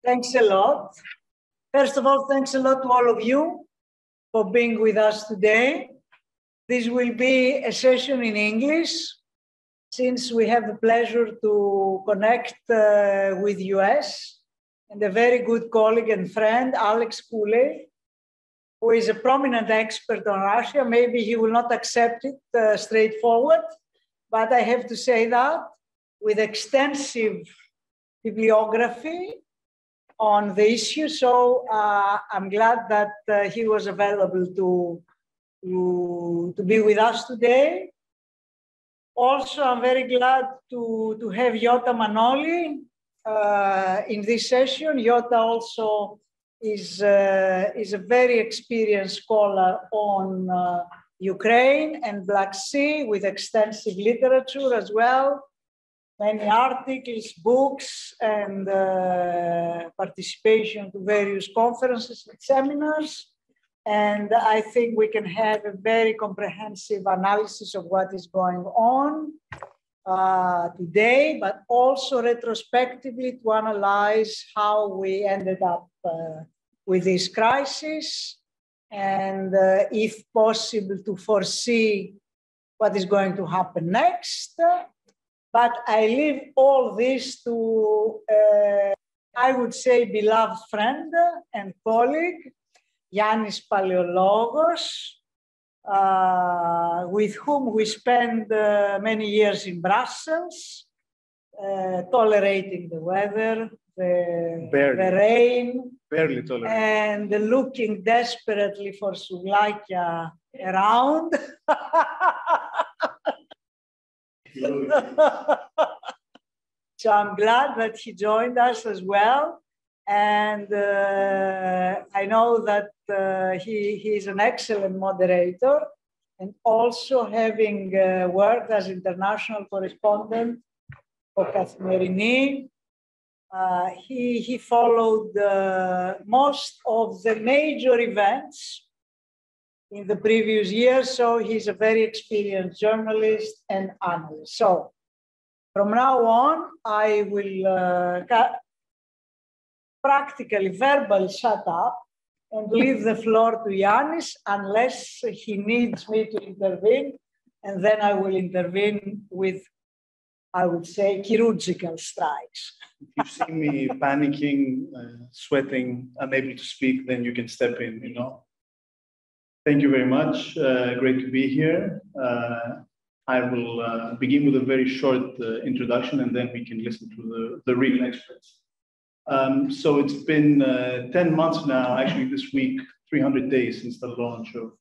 Thanks a lot. First of all, thanks a lot to all of you for being with us today. This will be a session in English, since we have the pleasure to connect with US and a very good colleague and friend, Alex Cooley, who is a prominent expert on Russia. Maybe he will not accept it straightforward, but I have to say that with extensive bibliography on the issue. So I'm glad that he was available to be with us today. Also, I'm very glad to have Yota Manoli in this session. Yota also is a very experienced scholar on Ukraine and Black Sea with extensive literature as well. Many articles, books, and participation to various conferences and seminars. And I think we can have a very comprehensive analysis of what is going on today, but also retrospectively to analyze how we ended up with this crisis, and if possible, to foresee what is going to happen next. But I leave all this to, I would say, beloved friend and colleague, Yannis Palaiologos, with whom we spent many years in Brussels, tolerating the weather, the rain, barely tolerating, and looking desperately for souvlakia around. So I'm glad that he joined us as well. And I know that he is an excellent moderator, and also having worked as international correspondent for Kathimerini, he followed most of the major events in the previous years, so he's a very experienced journalist and analyst. So from now on, I will practically verbally shut up and leave the floor to Yannis unless he needs me to intervene, and then I will intervene with, I would say, chirurgical strikes. If you see me panicking, sweating, unable to speak, then you can step in, you know. Thank you very much. Great to be here. I will begin with a very short introduction, and then we can listen to the real experts. So it's been 10 months now, actually this week, 300 days since the launch of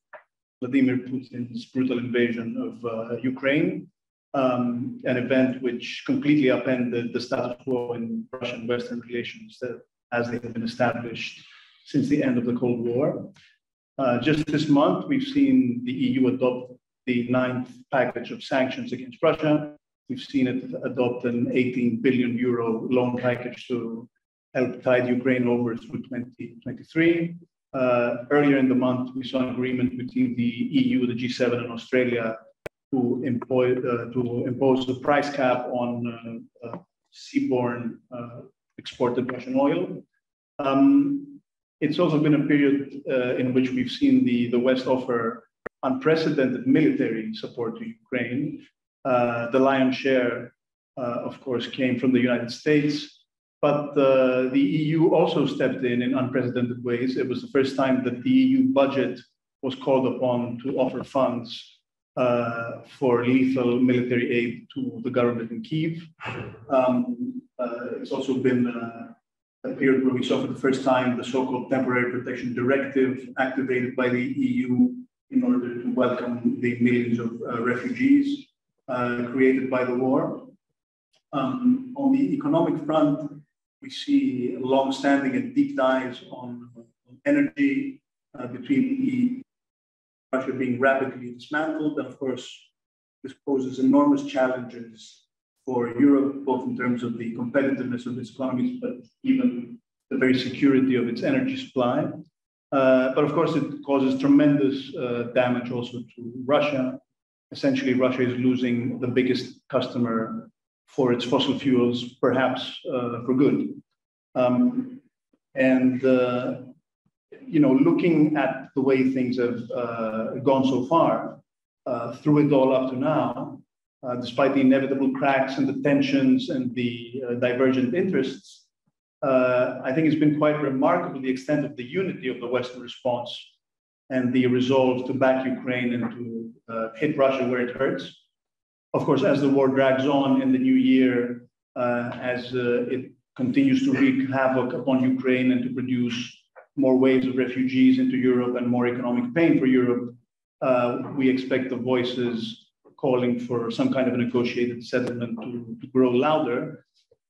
Vladimir Putin's brutal invasion of Ukraine, an event which completely upended the status quo in Russian-Western relations as they have been established since the end of the Cold War. Just this month, we've seen the EU adopt the 9th package of sanctions against Russia. We've seen it adopt an 18 billion euro loan package to help tide Ukraine over through 2023. Earlier in the month, we saw an agreement between the EU, the G7, and Australia to impose a price cap on seaborne exported Russian oil. It's also been a period in which we've seen the West offer unprecedented military support to Ukraine. The lion's share, of course, came from the United States. But the EU also stepped in unprecedented ways. It was the first time that the EU budget was called upon to offer funds for lethal military aid to the government in Kyiv. It's also been a period where we saw for the first time the so-called Temporary Protection Directive activated by the EU in order to welcome the millions of refugees created by the war. On the economic front, we see long-standing and deep dives on energy between Russia being rapidly dismantled. And of course, this poses enormous challenges for Europe, both in terms of the competitiveness of its economies, but even the very security of its energy supply. But of course, it causes tremendous damage also to Russia. Essentially, Russia is losing the biggest customer for its fossil fuels, perhaps for good. And looking at the way things have gone so far, through it all up to now, despite the inevitable cracks and the tensions and the divergent interests, I think it's been quite remarkable the extent of the unity of the Western response and the resolve to back Ukraine and to hit Russia where it hurts. Of course, as the war drags on in the new year, as it continues to wreak havoc upon Ukraine and to produce more waves of refugees into Europe and more economic pain for Europe, we expect the voices calling for some kind of a negotiated settlement to grow louder.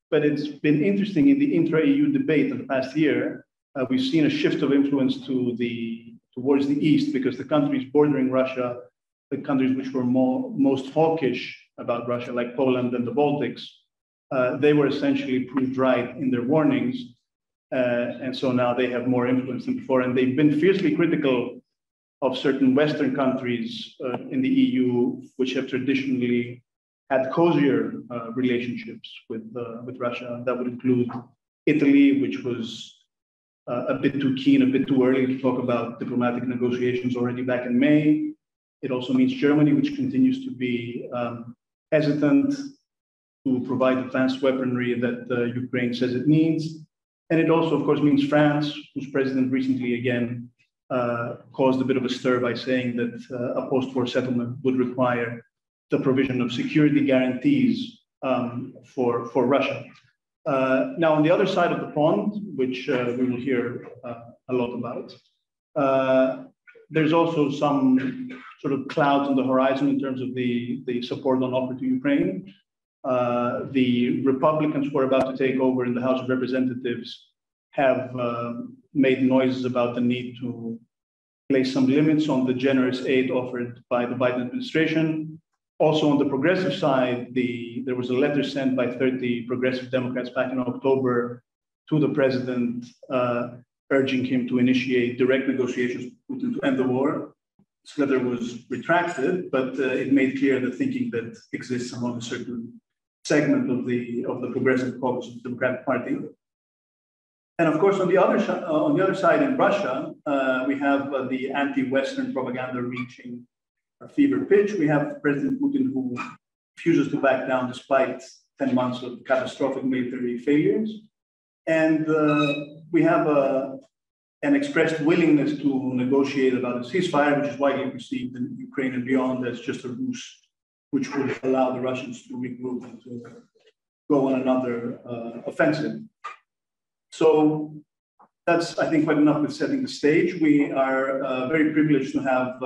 But it's been interesting in the intra-EU debate in the past year, we've seen a shift of influence towards the east, because the countries bordering Russia, the countries which were most hawkish about Russia, like Poland and the Baltics, they were essentially proved right in their warnings. And so now they have more influence than before. And they've been fiercely critical of certain Western countries in the EU, which have traditionally had cozier relationships with Russia. That would include Italy, which was a bit too keen, a bit too early to talk about diplomatic negotiations already back in May. It also means Germany, which continues to be hesitant to provide advanced weaponry that Ukraine says it needs. And it also, of course, means France, whose president recently again caused a bit of a stir by saying that a post-war settlement would require the provision of security guarantees for Russia. Now, on the other side of the pond, which we will hear a lot about, there's also some sort of clouds on the horizon in terms of the support on offer to Ukraine. The Republicans who are about to take over in the House of Representatives have made noises about the need to place some limits on the generous aid offered by the Biden administration. Also on the progressive side, there was a letter sent by 30 progressive Democrats back in October to the president urging him to initiate direct negotiations with Putin to end the war. This letter was retracted, but it made clear the thinking that exists among a certain segment of the progressive caucus of the Democratic Party. And of course, on the other side in Russia, we have the anti-Western propaganda reaching a fever pitch. We have President Putin, who refuses to back down despite 10 months of catastrophic military failures. And we have an expressed willingness to negotiate about a ceasefire, which is widely perceived in Ukraine and beyond as just a ruse, which would allow the Russians to regroup and to go on another offensive. So that's, I think, quite enough with setting the stage. We are very privileged to have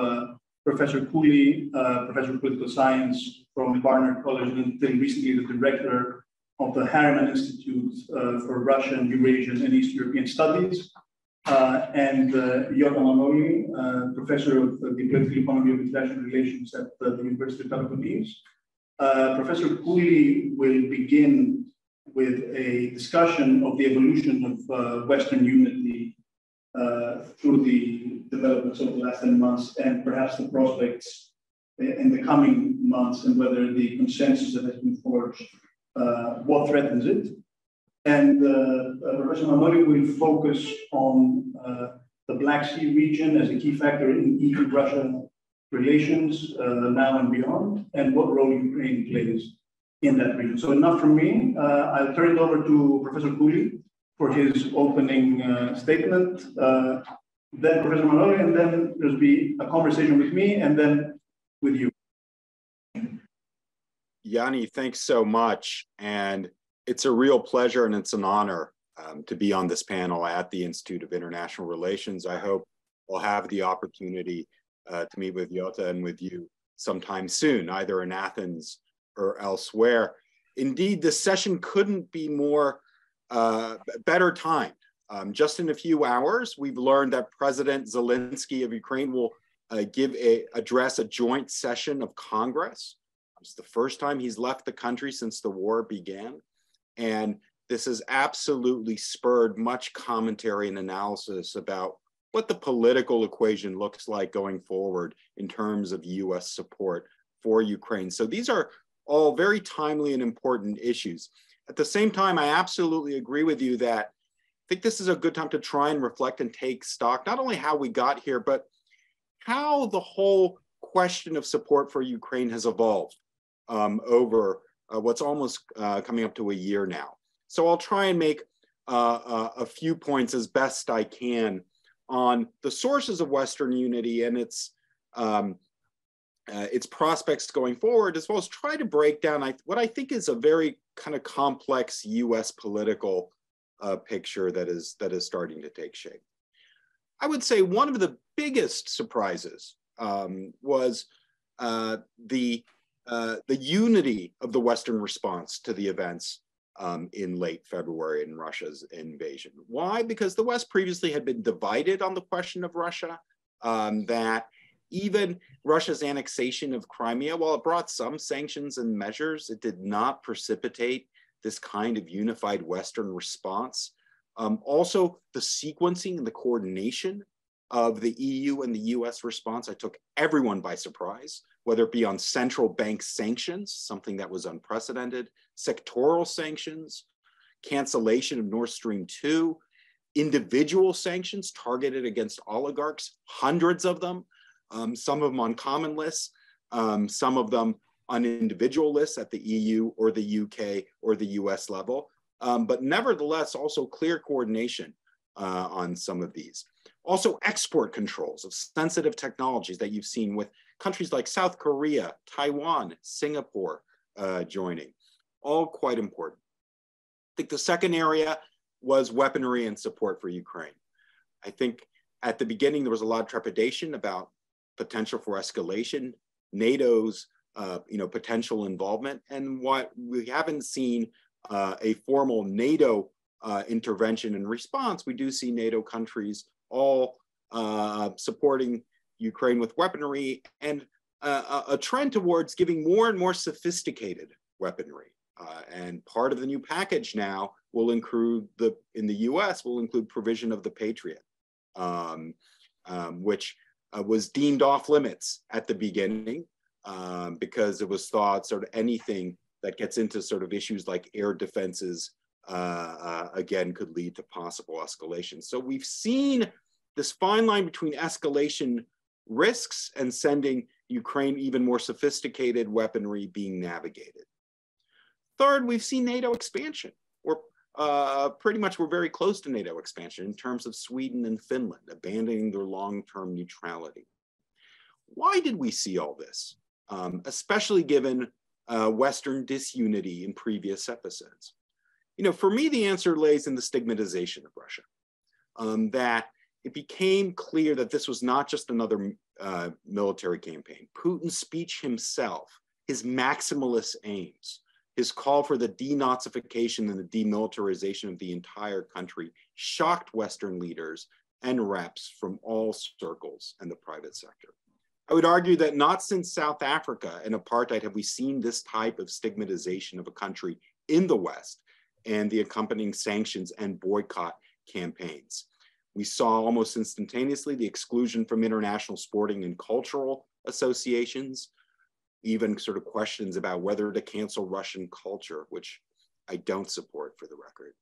Professor Cooley, Professor of Political Science from Barnard College, and until recently the director of the Harriman Institute for Russian, Eurasian, and East European Studies, and Yota Manoli, Professor of the Political Economy of International Relations at the University of Tel Aviv. Professor Cooley will begin with a discussion of the evolution of Western unity through the developments of the last 10 months and perhaps the prospects in the coming months and whether the consensus that has been forged, what threatens it. And Professor Manoli will focus on the Black Sea region as a key factor in EU-Russia relations now and beyond, and what role Ukraine plays in that region. So enough from me. I'll turn it over to Professor Cooley for his opening statement, then Professor Manoli, and then there'll be a conversation with me, and then with you. Yanni, thanks so much. And it's a real pleasure and it's an honor to be on this panel at the Institute of International Relations. I hope we'll have the opportunity to meet with Yota and with you sometime soon, either in Athens or elsewhere. Indeed, this session couldn't be more better timed. Just in a few hours, we've learned that President Zelensky of Ukraine will address a joint session of Congress. It's the first time he's left the country since the war began. And this has absolutely spurred much commentary and analysis about what the political equation looks like going forward in terms of US support for Ukraine. So these are all very timely and important issues. At the same time, I absolutely agree with you that think this is a good time to try and reflect and take stock, not only how we got here, but how the whole question of support for Ukraine has evolved over what's almost coming up to a year now. So I'll try and make a few points as best I can on the sources of Western unity and its prospects going forward, as well as try to break down what I think is a very kind of complex U.S. political picture that is starting to take shape. I would say one of the biggest surprises was the unity of the Western response to the events in late February in Russia's invasion. Why? Because the West previously had been divided on the question of Russia, that even Russia's annexation of Crimea, while it brought some sanctions and measures, it did not precipitate this kind of unified Western response. Also, the sequencing and the coordination of the EU and the US response, I took everyone by surprise, whether it be on central bank sanctions, something that was unprecedented, sectoral sanctions, cancellation of Nord Stream 2, individual sanctions targeted against oligarchs, hundreds of them, some of them on common lists, some of them on individual lists at the EU or the UK or the US level, but nevertheless also clear coordination on some of these. Also export controls of sensitive technologies that you've seen with countries like South Korea, Taiwan, Singapore joining, all quite important. I think the second area was weaponry and support for Ukraine. I think at the beginning there was a lot of trepidation about potential for escalation, NATO's potential involvement, and what we haven't seen a formal NATO intervention and response. We do see NATO countries all supporting Ukraine with weaponry and a trend towards giving more and more sophisticated weaponry. And part of the new package now will include in the US will include provision of the Patriot, which was deemed off limits at the beginning because it was thought sort of anything that gets into sort of issues like air defenses again could lead to possible escalation. So we've seen this fine line between escalation risks and sending Ukraine even more sophisticated weaponry being navigated. Third, we've seen NATO expansion. Pretty much we're very close to NATO expansion in terms of Sweden and Finland abandoning their long-term neutrality. Why did we see all this, especially given Western disunity in previous episodes? For me, the answer lays in the stigmatization of Russia, that it became clear that this was not just another military campaign. Putin's speech himself, his maximalist aims, his call for the denazification and the demilitarization of the entire country shocked Western leaders and reps from all circles and the private sector. I would argue that not since South Africa and apartheid have we seen this type of stigmatization of a country in the West and the accompanying sanctions and boycott campaigns. We saw almost instantaneously the exclusion from international sporting and cultural associations, even sort of questions about whether to cancel Russian culture, which I don't support for the record.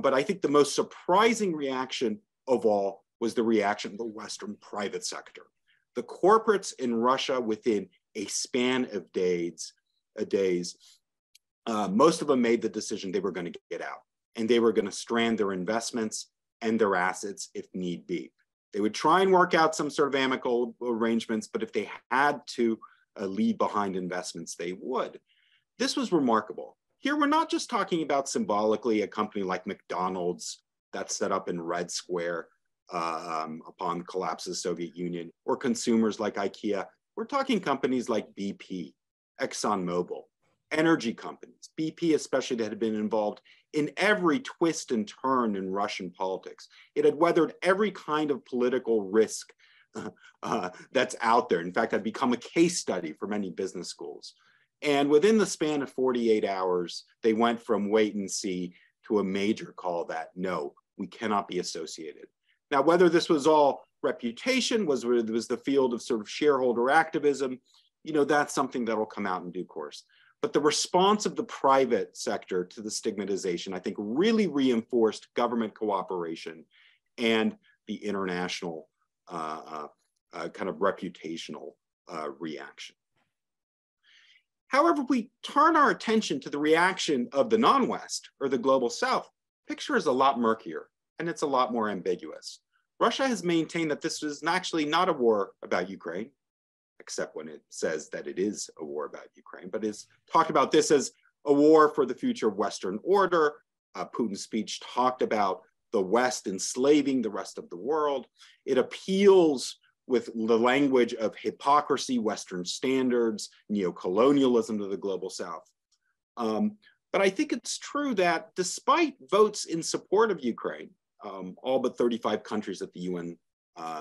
But I think the most surprising reaction of all was the reaction of the Western private sector. The corporates in Russia within a span of days, most of them made the decision they were going to get out and they were going to strand their investments and their assets if need be. They would try and work out some sort of amicable arrangements, but if they had to leave behind investments, they would. This was remarkable. Here, we're not just talking about symbolically a company like McDonald's that's set up in Red Square upon the collapse of the Soviet Union, or consumers like IKEA. We're talking companies like BP, ExxonMobil, energy companies, BP especially, that had been involved in every twist and turn in Russian politics. It had weathered every kind of political risk that's out there. In fact, had become a case study for many business schools. And within the span of 48 hours, they went from wait and see to a major call that, no, we cannot be associated. Now, whether this was all reputation, was the field of sort of shareholder activism, that's something that will come out in due course. But the response of the private sector to the stigmatization, I think, really reinforced government cooperation and the international kind of reputational reaction. However, if we turn our attention to the reaction of the non-West or the global South, the picture is a lot murkier and it's a lot more ambiguous. Russia has maintained that this is actually not a war about Ukraine, except when it says that it is a war about Ukraine, but has talked about this as a war for the future of Western order. Putin's speech talked about the West enslaving the rest of the world. It appeals with the language of hypocrisy, Western standards, neocolonialism to the global South. But I think it's true that despite votes in support of Ukraine, all but 35 countries at the UN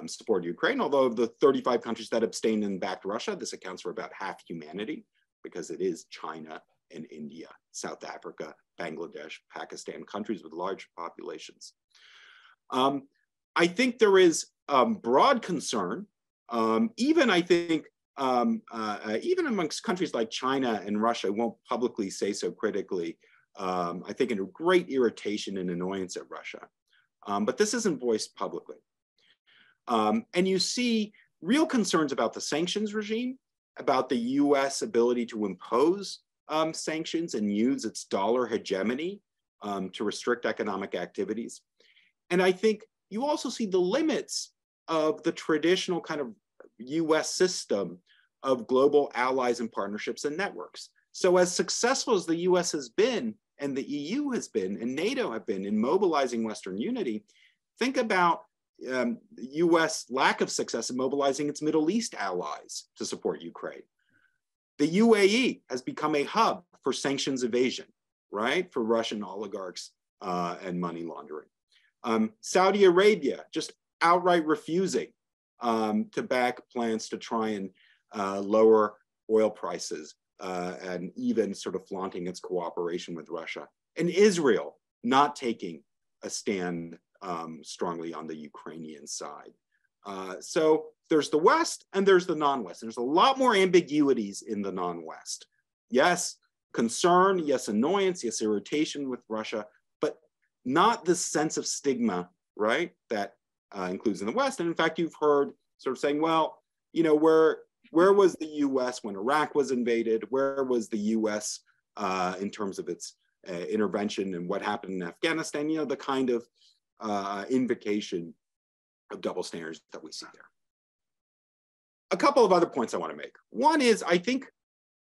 support Ukraine, although of the 35 countries that abstained and backed Russia, this accounts for about half humanity because it is China and India, South Africa, Bangladesh, Pakistan, countries with large populations. I think there is broad concern, even I think, even amongst countries like China and Russia, I won't publicly say so critically, I think a great irritation and annoyance at Russia. But this isn't voiced publicly. And you see real concerns about the sanctions regime, about the US ability to impose sanctions and use its dollar hegemony to restrict economic activities. And I think you also see the limits of the traditional kind of US system of global allies and partnerships and networks. So as successful as the US has been, and the EU has been, and NATO have been in mobilizing Western unity, think about the US lack of success in mobilizing its Middle East allies to support Ukraine. The UAE has become a hub for sanctions evasion, right? For Russian oligarchs and money laundering. Saudi Arabia just outright refusing to back plans to try and lower oil prices and even sort of flaunting its cooperation with Russia. And Israel not taking a stand strongly on the Ukrainian side. So there's the West and there's the non-West. There's a lot more ambiguities in the non-West. Yes, concern, yes, annoyance, yes, irritation with Russia, but not this sense of stigma, right, that includes in the West. And in fact, you've heard sort of saying, well, you know, where was the US when Iraq was invaded? Where was the US in terms of its intervention and what happened in Afghanistan? You know, the kind of invocation of double standards that we see there. A couple of other points I want to make. One is, I think,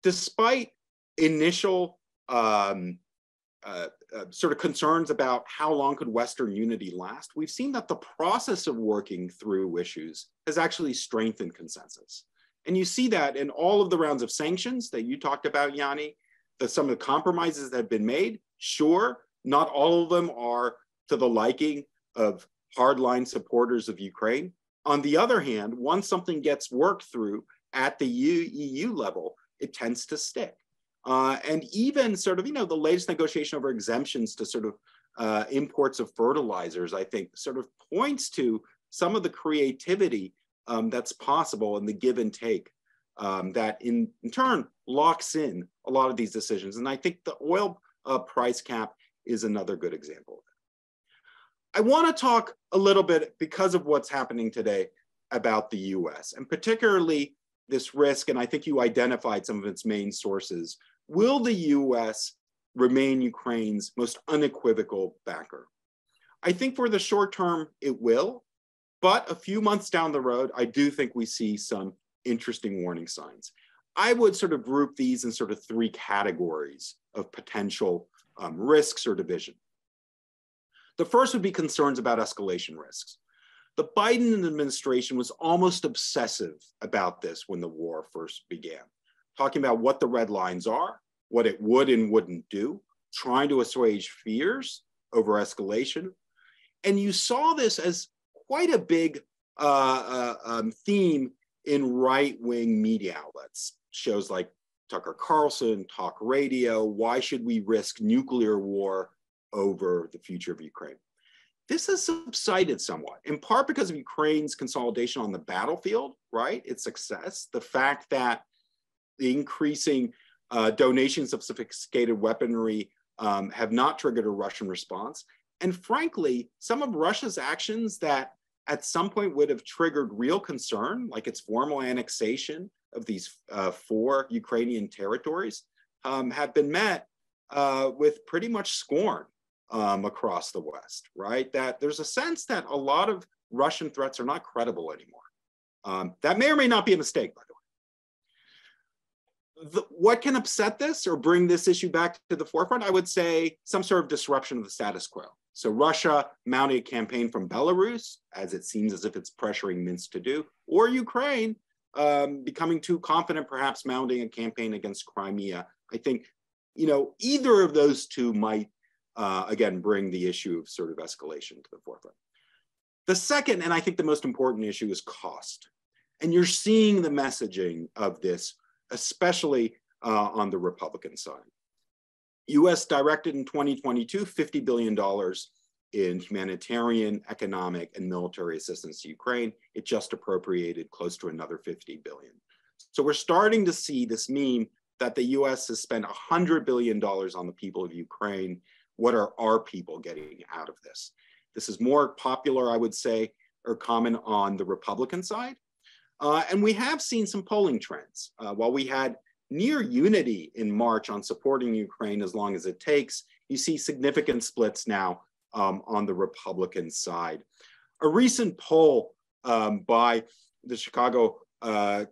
despite initial sort of concerns about how long could Western unity last, we've seen that the process of working through issues has actually strengthened consensus. And you see that in all of the rounds of sanctions that you talked about, Yanni, that some of the compromises that have been made. Sure, not all of them are to the liking of hardline supporters of Ukraine. On the other hand, once something gets worked through at the EU level, it tends to stick. And even sort of, you know, the latest negotiation over exemptions to sort of imports of fertilizers, I think, sort of points to some of the creativity that's possible in the give and take that in turn locks in a lot of these decisions. And I think the oil price cap is another good example of that. I want to talk a little bit, because of what's happening today, about the US, and particularly this risk, and I think you identified some of its main sources. Will the US remain Ukraine's most unequivocal backer? I think for the short term, it will, but a few months down the road, I do think we see some interesting warning signs. I would sort of group these in sort of three categories of potential risks or division. The first would be concerns about escalation risks. The Biden administration was almost obsessive about this when the war first began, talking about what the red lines are, what it would and wouldn't do, trying to assuage fears over escalation. And you saw this as quite a big theme in right-wing media outlets, shows like Tucker Carlson, Talk Radio. Why should we risk nuclear war over the future of Ukraine? This has subsided somewhat, in part because of Ukraine's consolidation on the battlefield, right? Its success, the fact that the increasing Donations of sophisticated weaponry have not triggered a Russian response. And frankly, some of Russia's actions that at some point would have triggered real concern, like its formal annexation of these 4 Ukrainian territories, have been met with pretty much scorn across the West, right? That there's a sense that a lot of Russian threats are not credible anymore. That may or may not be a mistake, by the way. What can upset this or bring this issue back to the forefront? I would say some sort of disruption of the status quo. So Russia mounting a campaign from Belarus, as it seems as if it's pressuring Minsk to do, or Ukraine becoming too confident, perhaps mounting a campaign against Crimea. I think, you know, either of those two might, again, bring the issue of sort of escalation to the forefront. The second, and I think the most important issue, is cost. And you're seeing the messaging of this, especially on the Republican side. US directed in 2022 $50 billion in humanitarian, economic, and military assistance to Ukraine. It just appropriated close to another $50 billion. So we're starting to see this meme that the US has spent $100 billion on the people of Ukraine. What are our people getting out of this? This is more popular, I would say, or common on the Republican side. And we have seen some polling trends. While we had near unity in March on supporting Ukraine as long as it takes, you see significant splits now on the Republican side. A recent poll by the Chicago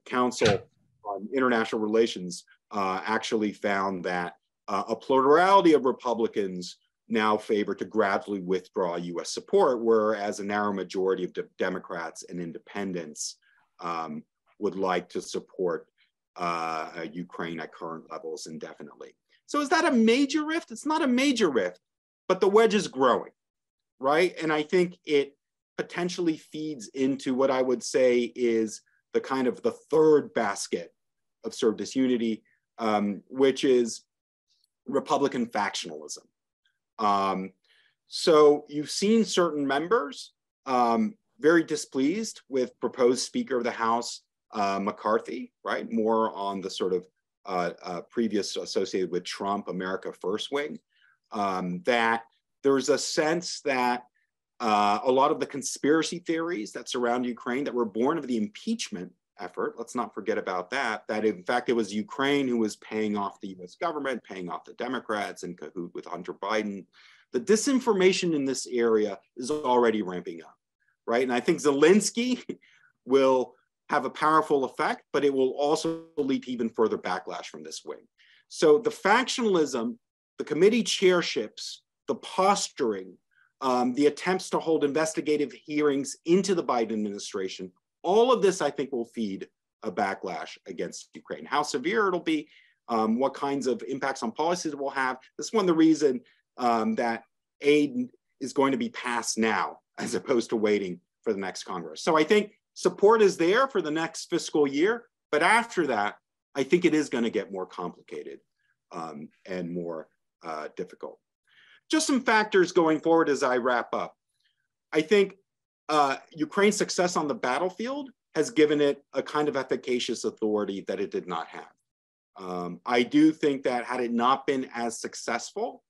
Council on International Relations actually found that a plurality of Republicans now favor to gradually withdraw US support, whereas a narrow majority of Democrats and independents would like to support Ukraine at current levels indefinitely. So is that a major rift? It's not a major rift, but the wedge is growing, right? And I think it potentially feeds into what I would say is the kind of the third basket of sort of disunity, which is Republican factionalism. So you've seen certain members very displeased with proposed Speaker of the House, McCarthy, right? More on the sort of previous associated with Trump, America First wing, that there's a sense that a lot of the conspiracy theories that surround Ukraine that were born of the impeachment effort, let's not forget about that, that in fact it was Ukraine who was paying off the US government, paying off the Democrats in cahoot with Hunter Biden. The disinformation in this area is already ramping up, right? And I think Zelensky will have a powerful effect, but it will also lead to even further backlash from this wing. So the factionalism, the committee chairships, the posturing, the attempts to hold investigative hearings into the Biden administration, all of this I think will feed a backlash against Ukraine. How severe it'll be, what kinds of impacts on policies it will have. This is one of the reasons that aid is going to be passed now as opposed to waiting for the next Congress. So I think support is there for the next fiscal year, but after that, I think it is going to get more complicated and more difficult. Just some factors going forward as I wrap up. I think Ukraine's success on the battlefield has given it a kind of efficacious authority that it did not have. I do think that had it not been as successful,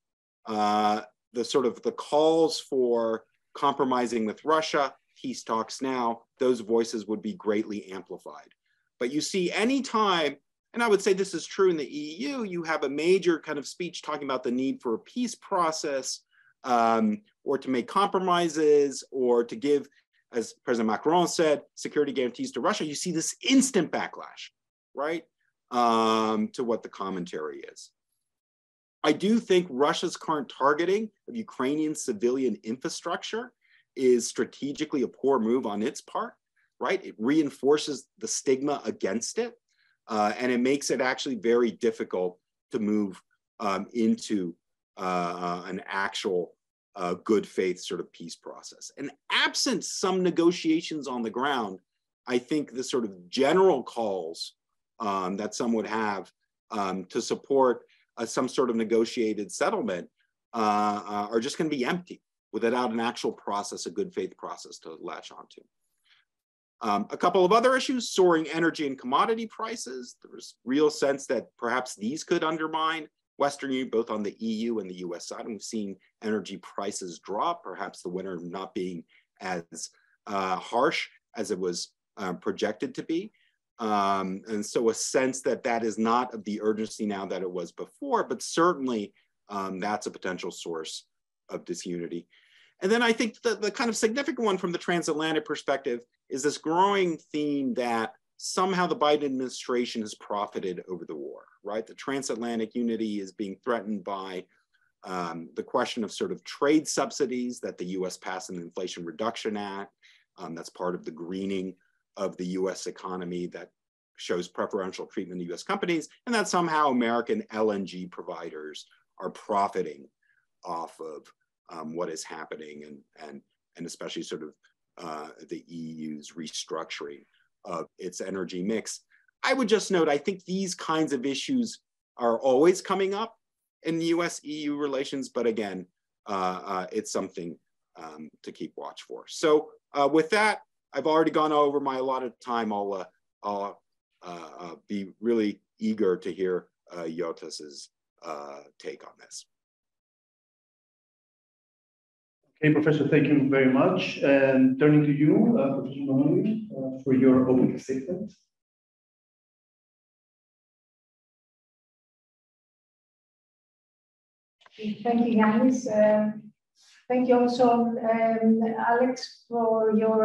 the calls for compromising with Russia, peace talks now, those voices would be greatly amplified. But you see any time, and I would say this is true in the EU, you have a major kind of speech talking about the need for a peace process, or to make compromises, or to give, as President Macron said, security guarantees to Russia, you see this instant backlash, right, to what the commentary is. I do think Russia's current targeting of Ukrainian civilian infrastructure is strategically a poor move on its part, right? It reinforces the stigma against it, and it makes it actually very difficult to move into an actual good faith sort of peace process. And absent some negotiations on the ground, I think the sort of general calls that some would have to support some sort of negotiated settlement are just going to be empty without an actual process, a good faith process to latch onto. A couple of other issues: soaring energy and commodity prices. There was real sense that perhaps these could undermine Western Union, both on the EU and the US side. And we've seen energy prices drop, perhaps the winter not being as harsh as it was projected to be. And so a sense that that is not of the urgency now that it was before, but certainly that's a potential source of disunity. And then I think the kind of significant one from the transatlantic perspective is this growing theme that somehow the Biden administration has profited over the war, right? The transatlantic unity is being threatened by the question of sort of trade subsidies that the US passed in the Inflation Reduction Act. That's part of the greening of the US economy that shows preferential treatment to US companies, and that somehow American LNG providers are profiting off of what is happening, and especially sort of the EU's restructuring of its energy mix. I would just note, I think these kinds of issues are always coming up in the US-EU relations, but again, it's something to keep watch for. So with that, I've already gone over my allotted time. I'll be really eager to hear Yotas's take on this. Okay, Professor, thank you very much. And turning to you, Professor Mahoney, for your opening statement. Thank you, Yannis. Thank you also, Alex, for your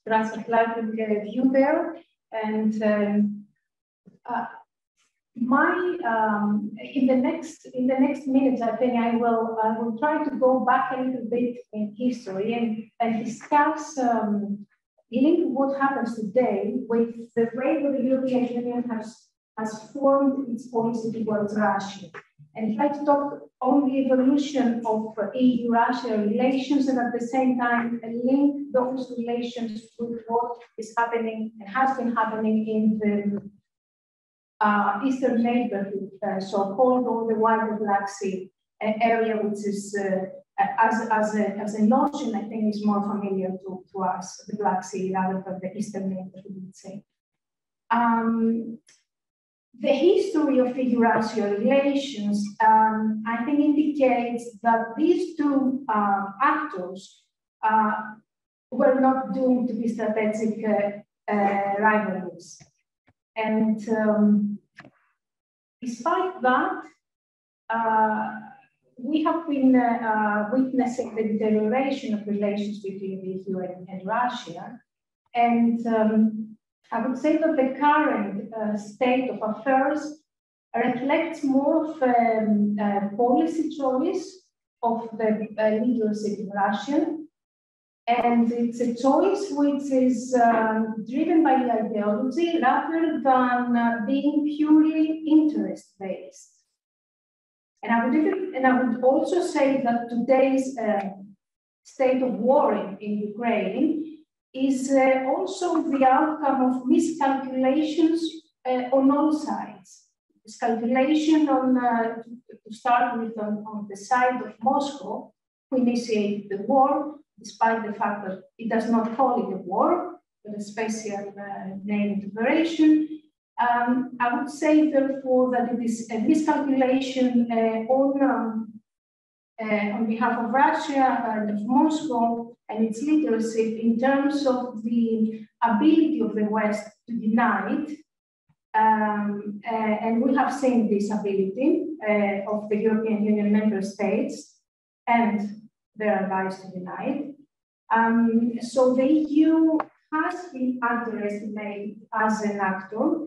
transatlantic view there. And in the next minutes, I think I will try to go back a little bit in history and discuss link what happens today with the way that the European Union has formed its policy towards Russia. And try to talk on the evolution of EU-Russia relations, and at the same time link those relations with what is happening and has been happening in the Eastern neighborhood, so-called, or the wider Black Sea area, which is, as a notion, I think is more familiar to us, the Black Sea rather than the Eastern neighborhood, we'd say. The history of EU-Russia relations, I think, indicates that these two actors were not doomed to be strategic rivalries. And despite that, we have been witnessing the deterioration of relations between the EU and Russia. And I would say that the current state of affairs reflects more of a policy choice of the leadership in Russia. And it's a choice which is driven by ideology rather than being purely interest-based. And I would also say that today's state of war in Ukraine is also the outcome of miscalculations on all sides. Miscalculation to start with on the side of Moscow, who initiated the war, despite the fact that it does not call it a war, but a special named operation. I would say, therefore, that it is a miscalculation on behalf of Russia and of Moscow and its leadership in terms of the ability of the West to unite. And we have seen this ability of the European Union member states and their allies to unite. So the EU has been underestimated as an actor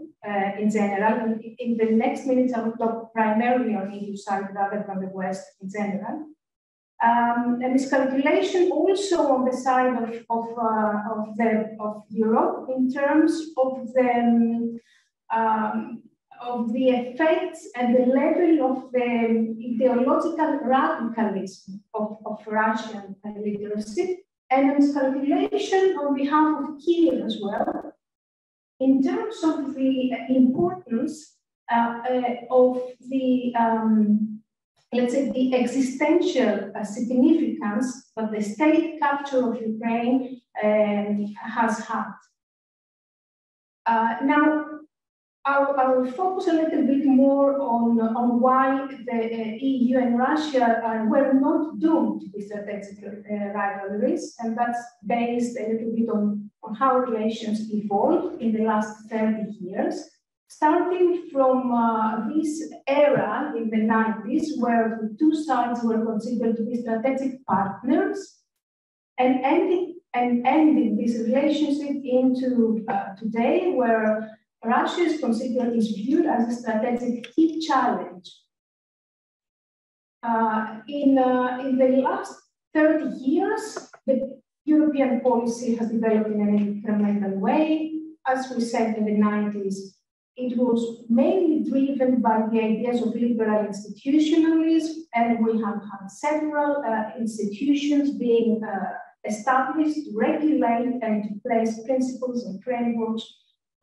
in general. In the next minutes, I will talk primarily on EU side rather than the West in general. And miscalculation also on the side of Europe in terms of the effects and the level of the ideological radicalism of Russian leadership, and miscalculation on behalf of Kiev as well, in terms of the importance of the let's say, the existential significance that the state capture of Ukraine has had. Now, I will focus a little bit more on why the EU and Russia were not doomed to be strategic rivalries, and that's based a little bit on how relations evolved in the last 30 years, starting from this era in the 90s, where the two sides were considered to be strategic partners, and ending this relationship into today, where Russia is viewed as a strategic key challenge. In the last 30 years, the European policy has developed in an incremental way. As we said in the 90s, it was mainly driven by the ideas of liberal institutionalism, and we have had several institutions being established to regulate and to place principles and frameworks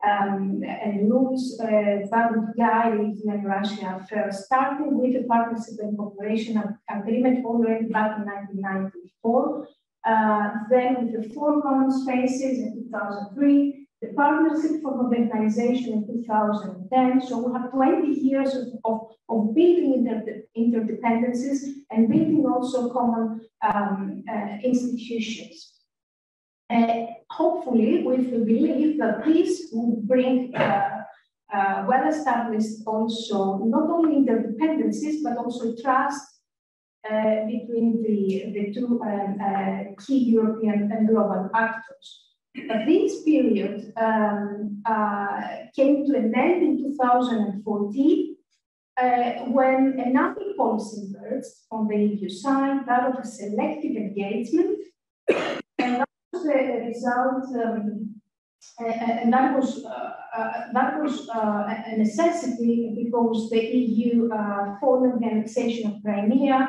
and rules that would guide EU and Russia affairs, starting with the Partnership and Cooperation Agreement already back in 1994, then with the four common spaces in 2003, the Partnership for Modernization in 2010. So we have 20 years of building interdependencies and building also common institutions. Hopefully, we believe that this will bring well-established also not only interdependencies, but also trust between the two key European and global actors. But this period came to an end in 2014 when another policy emerged on the EU side, that of a selective engagement. And that was a result, and that was a necessity because the EU, following the annexation of Crimea,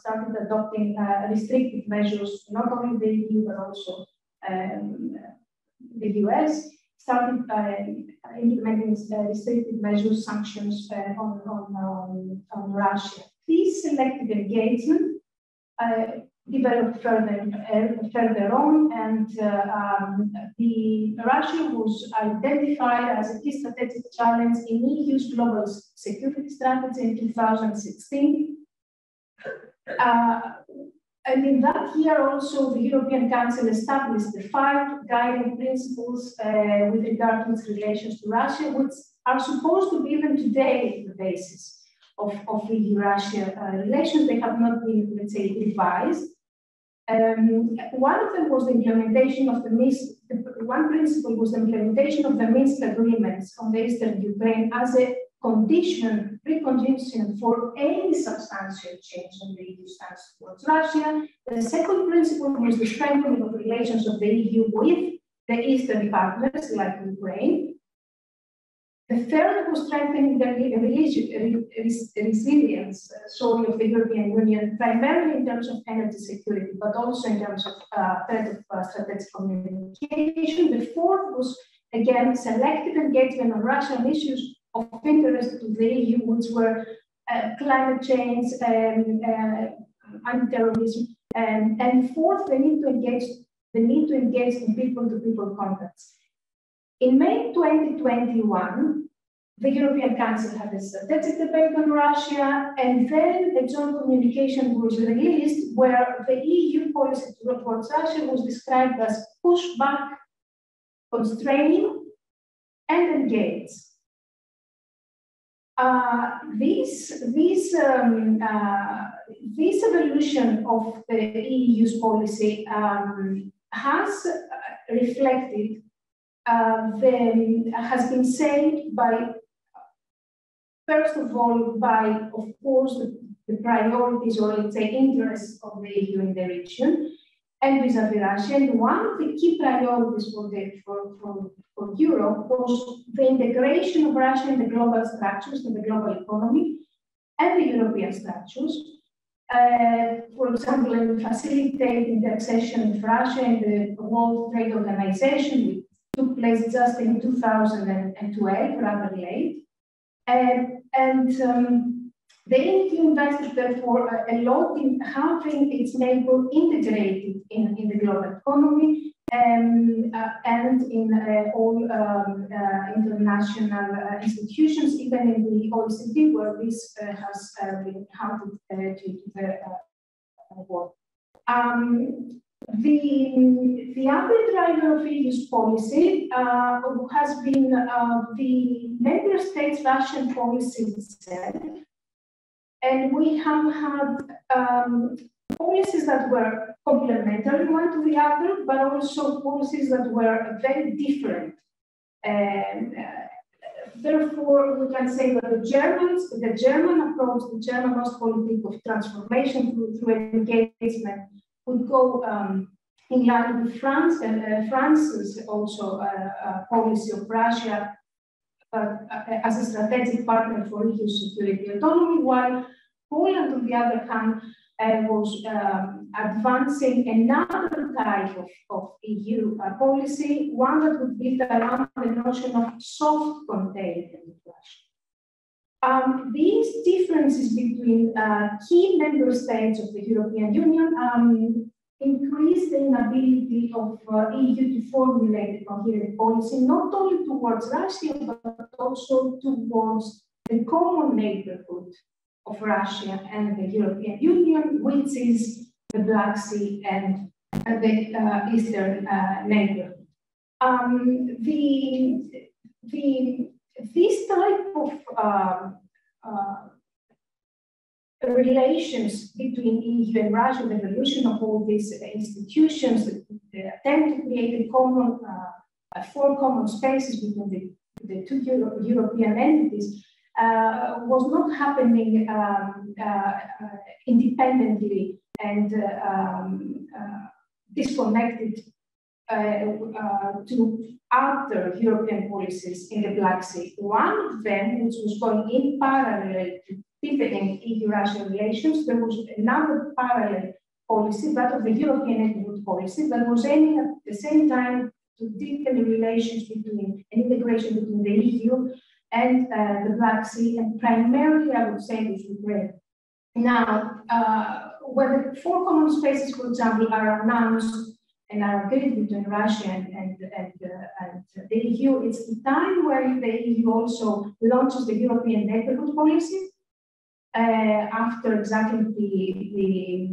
started adopting restrictive measures, not only the EU, but also the US, started implementing restrictive measures, sanctions on Russia. This selective engagement developed further on, and Russia was identified as a key strategic challenge in EU's global security strategy in 2016. And in that year also, the European Council established the 5 guiding principles with regard to its relations to Russia, which are supposed to be even today the basis of EU-Russia relations. They have not been, let's say, revised. One of them was the implementation of one principle was the implementation of the Minsk agreements on the eastern Ukraine as a precondition for any substantial change in the EU stance towards Russia. The second principle was the strengthening of relations of the EU with the eastern partners like Ukraine. The third was strengthening the resilience of the European Union, primarily in terms of energy security, but also in terms of threat of strategic communication. The fourth was, again, selective engagement on Russian issues of interest to the EU, which were climate change, anti-terrorism, and fourth, the need to engage in people-to-people contacts. In May 2021, the European Council had a strategic debate on Russia, and then a joint communication was released where the EU policy towards Russia was described as push back, constrain, and engage. This evolution of the EU's policy has reflected, has been saved by, first of all, by, of course, the priorities or, let's say, interests of the EU in the region and vis-a-vis Russia. And one of the key priorities for Europe was the integration of Russia in the global structures, in the global economy, and the European structures. For example, in facilitating the accession of Russia in the World Trade Organization, which took place just in 2012, rather late. And The EU invested, therefore, a lot in having its neighbor integrated in the global economy and in all international institutions, even in the OECD, where this has been counted due to the war. The other driver of EU's policy has been the member states' Russian policy itself. And we have had policies that were complementary one to the other, but also policies that were very different. And therefore, we can say that the German approach, the German policy of transformation through engagement would go in line with France, and France's also policy of Russia as a strategic partner for EU security autonomy, while Poland, on the other hand, was advancing another type of EU policy, one that would be around the notion of soft containment of Russia. These differences between key member states of the European Union increase the inability of EU to formulate a coherent policy, not only towards Russia, but also towards the common neighborhood of Russia and the European Union, which is the Black Sea and the Eastern neighborhood. This type of relations between EU and Russia, the evolution of all these institutions, the attempt to create a common, four common spaces between the two European entities, was not happening independently and disconnected to other European policies in the Black Sea. One of them, which was going in parallel to deepening EU-Russia relations, there was another parallel policy, that of the European neighborhood policy, that was aiming at the same time to deepen the relations between and integration between the EU and the Black Sea, and primarily, I would say, with Ukraine. Now, when the four common spaces, for example, are announced and are agreed between Russia and the EU, it's the time where the EU also launches the European neighborhood policy after exactly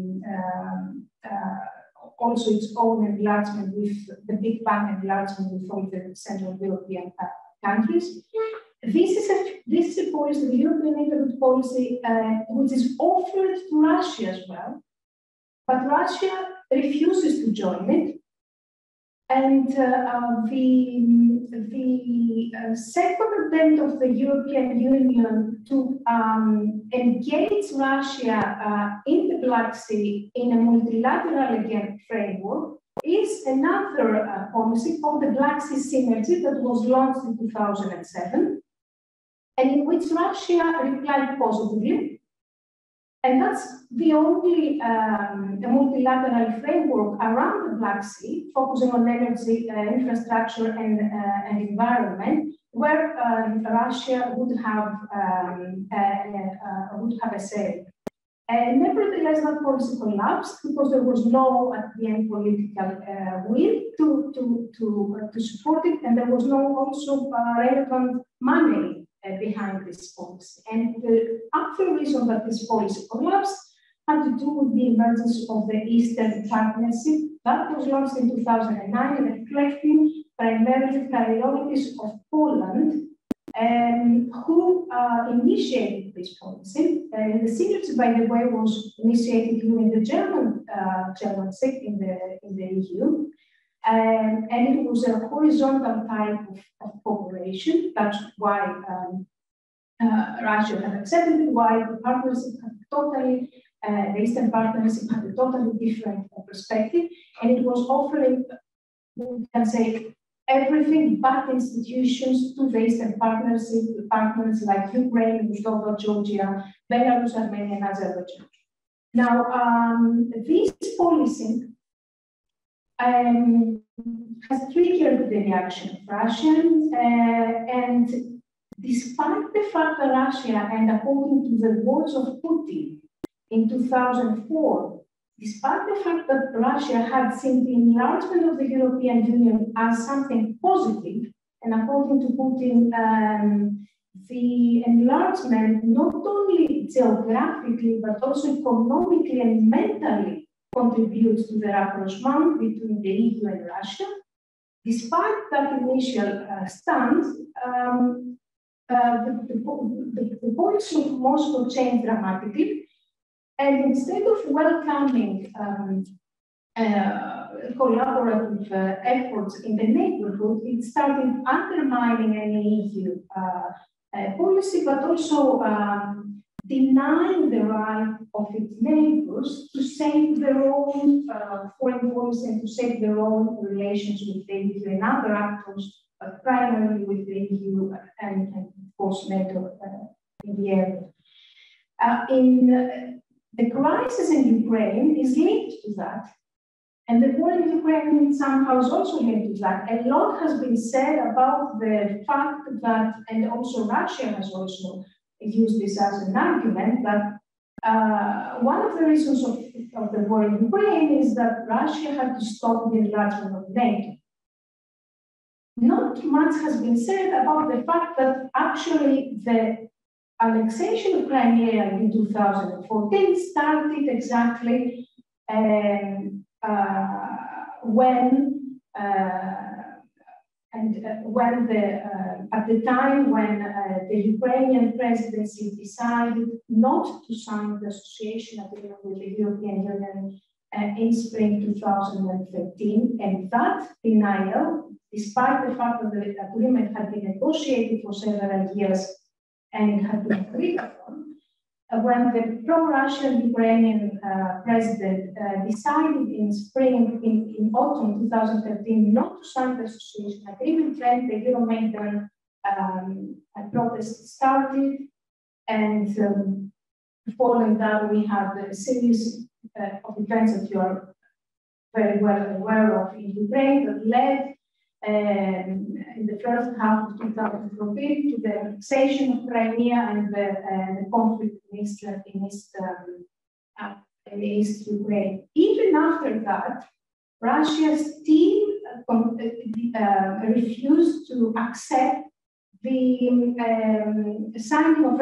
also its own enlargement with the Big Bang enlargement with all the Central European countries. This is a policy, the European neighborhood policy, which is offered to Russia as well, but Russia refuses to join it. And the second attempt of the European Union to engage Russia in the Black Sea in a multilateral again framework is another policy called the Black Sea Synergy that was launched in 2007, and in which Russia replied positively. And that's the only multilateral framework around the Black Sea, focusing on energy, infrastructure, and environment, where Russia would have a say. Nevertheless, that policy collapsed because there was no, at the end, political will to support it, and there was no also relevant money behind this policy. And the actual reason that this policy collapsed had to do with the emergence of the Eastern Partnership that was launched in 2009, reflecting primarily priorities of Poland, who initiated this policy. The synergy, by the way, was initiated during the German Germanship in the EU. And it was a horizontal type of cooperation. That's why Russia had accepted it, why the partnership had totally, the Eastern Partnership had a totally different perspective. And it was offering, we can say, everything but institutions to the Eastern Partnership, partners like Ukraine, Moldova, Georgia, Belarus, Armenia, and Azerbaijan. Now, this policy has triggered the reaction of Russia, and despite the fact that Russia, and according to the words of Putin in 2004, despite the fact that Russia had seen the enlargement of the European Union as something positive, and according to Putin, the enlargement not only geographically, but also economically and mentally contributes to the rapprochement between the EU and Russia. Despite that initial stance, the policy of Moscow changed dramatically, and instead of welcoming collaborative efforts in the neighborhood, it started undermining any EU policy, but also denying the right of its neighbors to shape their own foreign policy and to shape their own relations with the EU and other actors, primarily with the EU and of course NATO in the area. The crisis in Ukraine is linked to that. And the war in Ukraine somehow is also linked to that. A lot has been said about the fact that, and also Russia has also used this as an argument, that one of the reasons of the war in Ukraine is that Russia had to stop the enlargement of NATO. Not much has been said about the fact that actually the annexation of Crimea in 2014 started exactly at the time when the Ukrainian presidency decided not to sign the association agreement with the European Union in spring 2013, and that denial, despite the fact that the agreement had been negotiated for several years and it had been agreed upon, when the pro-Russian Ukrainian president decided in spring, in autumn 2013, not to sign the association agreement, then the Euromaidan protest started, and following that, we had a series of events that you are very well aware of in Ukraine that led in the first half of 2014 to the annexation of Crimea and the conflict in East Ukraine. Even after that, Russia still refused to accept the signing of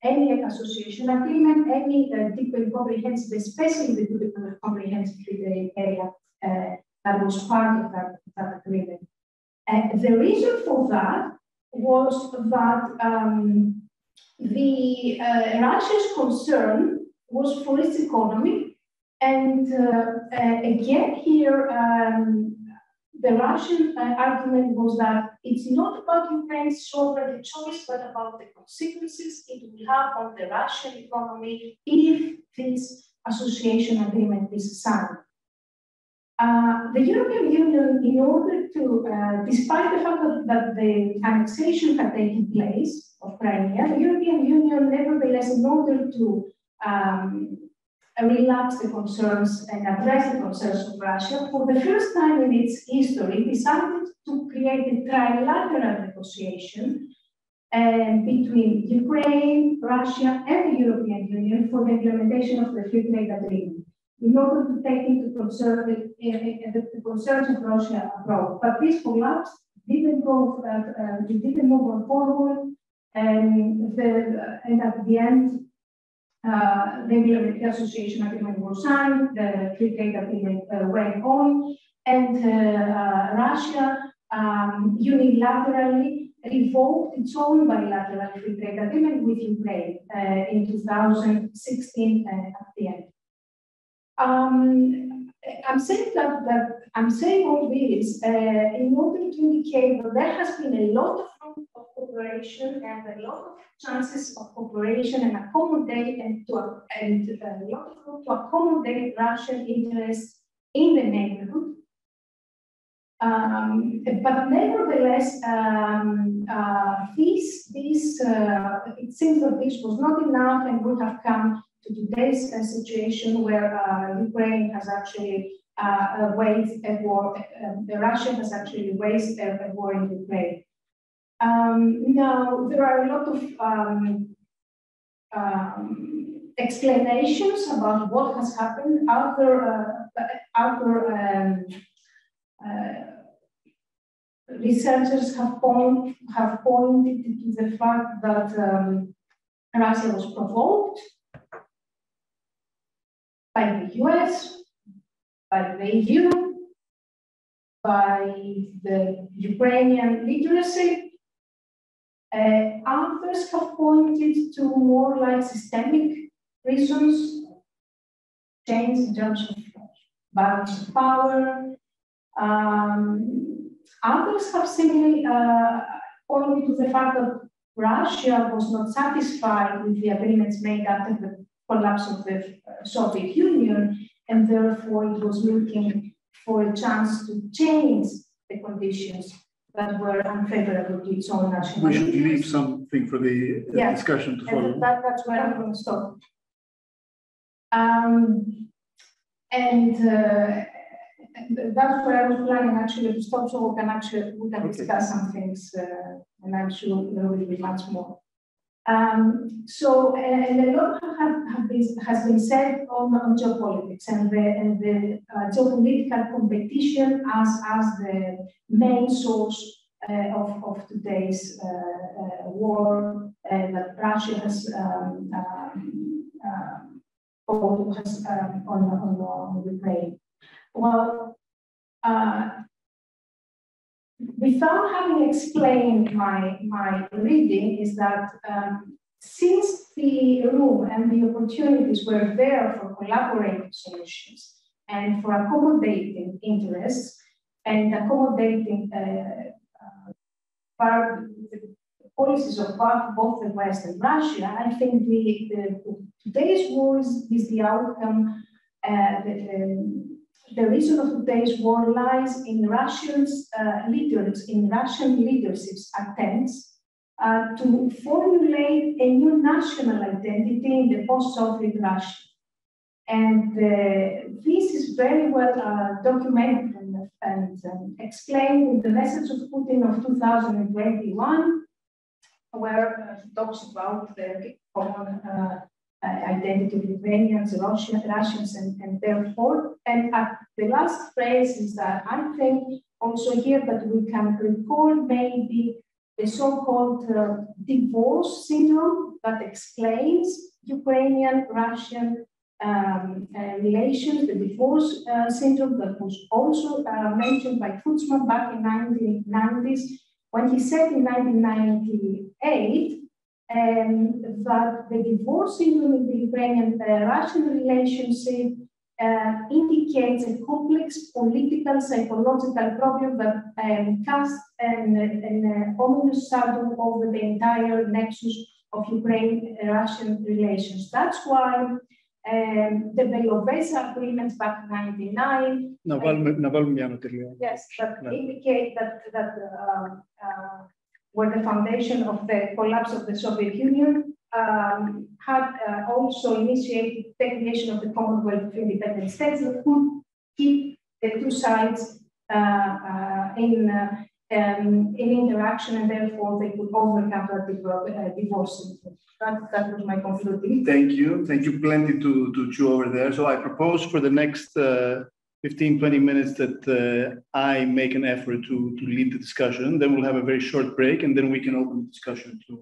any association agreement, any deep and comprehensive, especially the deep and comprehensive free trade area that was part of that agreement. The reason for that was that Russia's concern was for its economy, and again here the Russian argument was that it's not about Ukraine's sovereign choice, but about the consequences it will have on the Russian economy if this association agreement is signed. The European Union, in order to, despite the fact that the annexation had taken place of Crimea, the European Union, nevertheless, in order to relax the concerns and address the concerns of Russia, for the first time in its history, decided to create a trilateral negotiation between Ukraine, Russia, and the European Union for the implementation of the free trade agreement, in order to take into concern the concerns of Russia abroad. But this collapsed, didn't move forward, and at the end, the association agreement was signed, the free trade agreement went on, and Russia unilaterally revoked its own bilateral free trade agreement with Ukraine in 2016 at the end. I'm saying I'm saying all this in order to indicate that there has been a lot of room of cooperation and a lot of chances of cooperation and accommodate a lot of room to accommodate Russian interests in the neighborhood. But nevertheless, it seems that this was not enough, and we have come to today's situation where Ukraine has actually waged a war. Russia has actually waged a war in Ukraine. Now, there are a lot of explanations about what has happened. Other researchers have pointed to the fact that Russia was provoked by the US, by the EU, by the Ukrainian leadership. Others have pointed to more like systemic reasons, change in terms of balance of power. Others have simply pointed to the fact that Russia was not satisfied with the agreements made after the collapse of the Soviet Union, and therefore it was looking for a chance to change the conditions that were unfavorable to its own national interests. We should leave something for the discussion to follow. That's where I'm going to stop. That's where I was planning actually to stop, so we can discuss some things, and I'm sure there will be much more. And a lot has been said on geopolitics and the geopolitical competition as the main source of today's war that Russia has on Ukraine. Well, without having explained my reading, is that since the room and the opportunities were there for collaborative solutions and for accommodating interests and accommodating the policies of both the West and Russia, I think today's war is the outcome. The reason of today's war lies in Russian leadership's attempts to formulate a new national identity in the post-Soviet Russia. And this is very well documented and explained in the message of Putin of 2021, where he talks about the common identity of Ukrainians, Russians, and therefore. And at the last phrase is that I think also here that we can recall maybe the so-called divorce syndrome that explains Ukrainian-Russian relations, the divorce syndrome that was also mentioned by Kutzman back in 1990s, when he said in 1998 that the divorce syndrome in the Ukrainian-Russian relationship indicates a complex political, psychological problem that casts an ominous shadow over the entire nexus of Ukraine-Russian relations. That's why the Belovesa agreements back in 1999 yes, that indicate that were the foundation of the collapse of the Soviet Union, had also initiated the creation of the Commonwealth of Independent States that could keep the two sides in interaction, and therefore they could overcome the divorce. That was my conclusion. Thank you. Thank you. Plenty to chew over there. So I propose for the next 15, 20 minutes that I make an effort to lead the discussion. Then we'll have a very short break, and then we can open the discussion to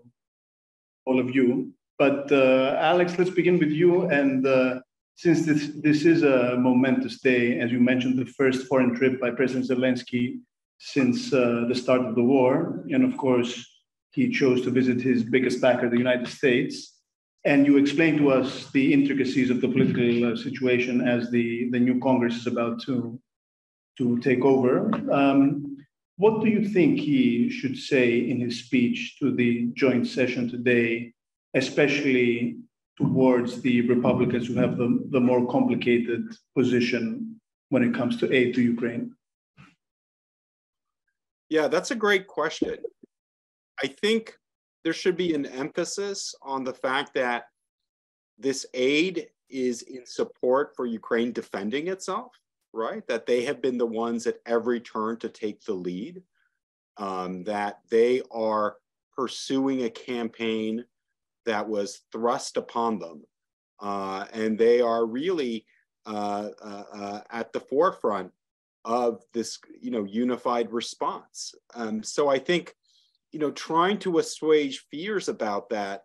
all of you. But Alex, let's begin with you. And since this is a momentous day, as you mentioned, the first foreign trip by President Zelensky since the start of the war. And of course, he chose to visit his biggest backer, the United States. And you explained to us the intricacies of the political situation as the new Congress is about to take over. What do you think he should say in his speech to the joint session today, especially towards the Republicans who have the more complicated position when it comes to aid to Ukraine? Yeah, that's a great question. I think there should be an emphasis on the fact that this aid is in support for Ukraine defending itself, right? That they have been the ones at every turn to take the lead. that they are pursuing a campaign that was thrust upon them, and they are really at the forefront of this, unified response. So I think, trying to assuage fears about that,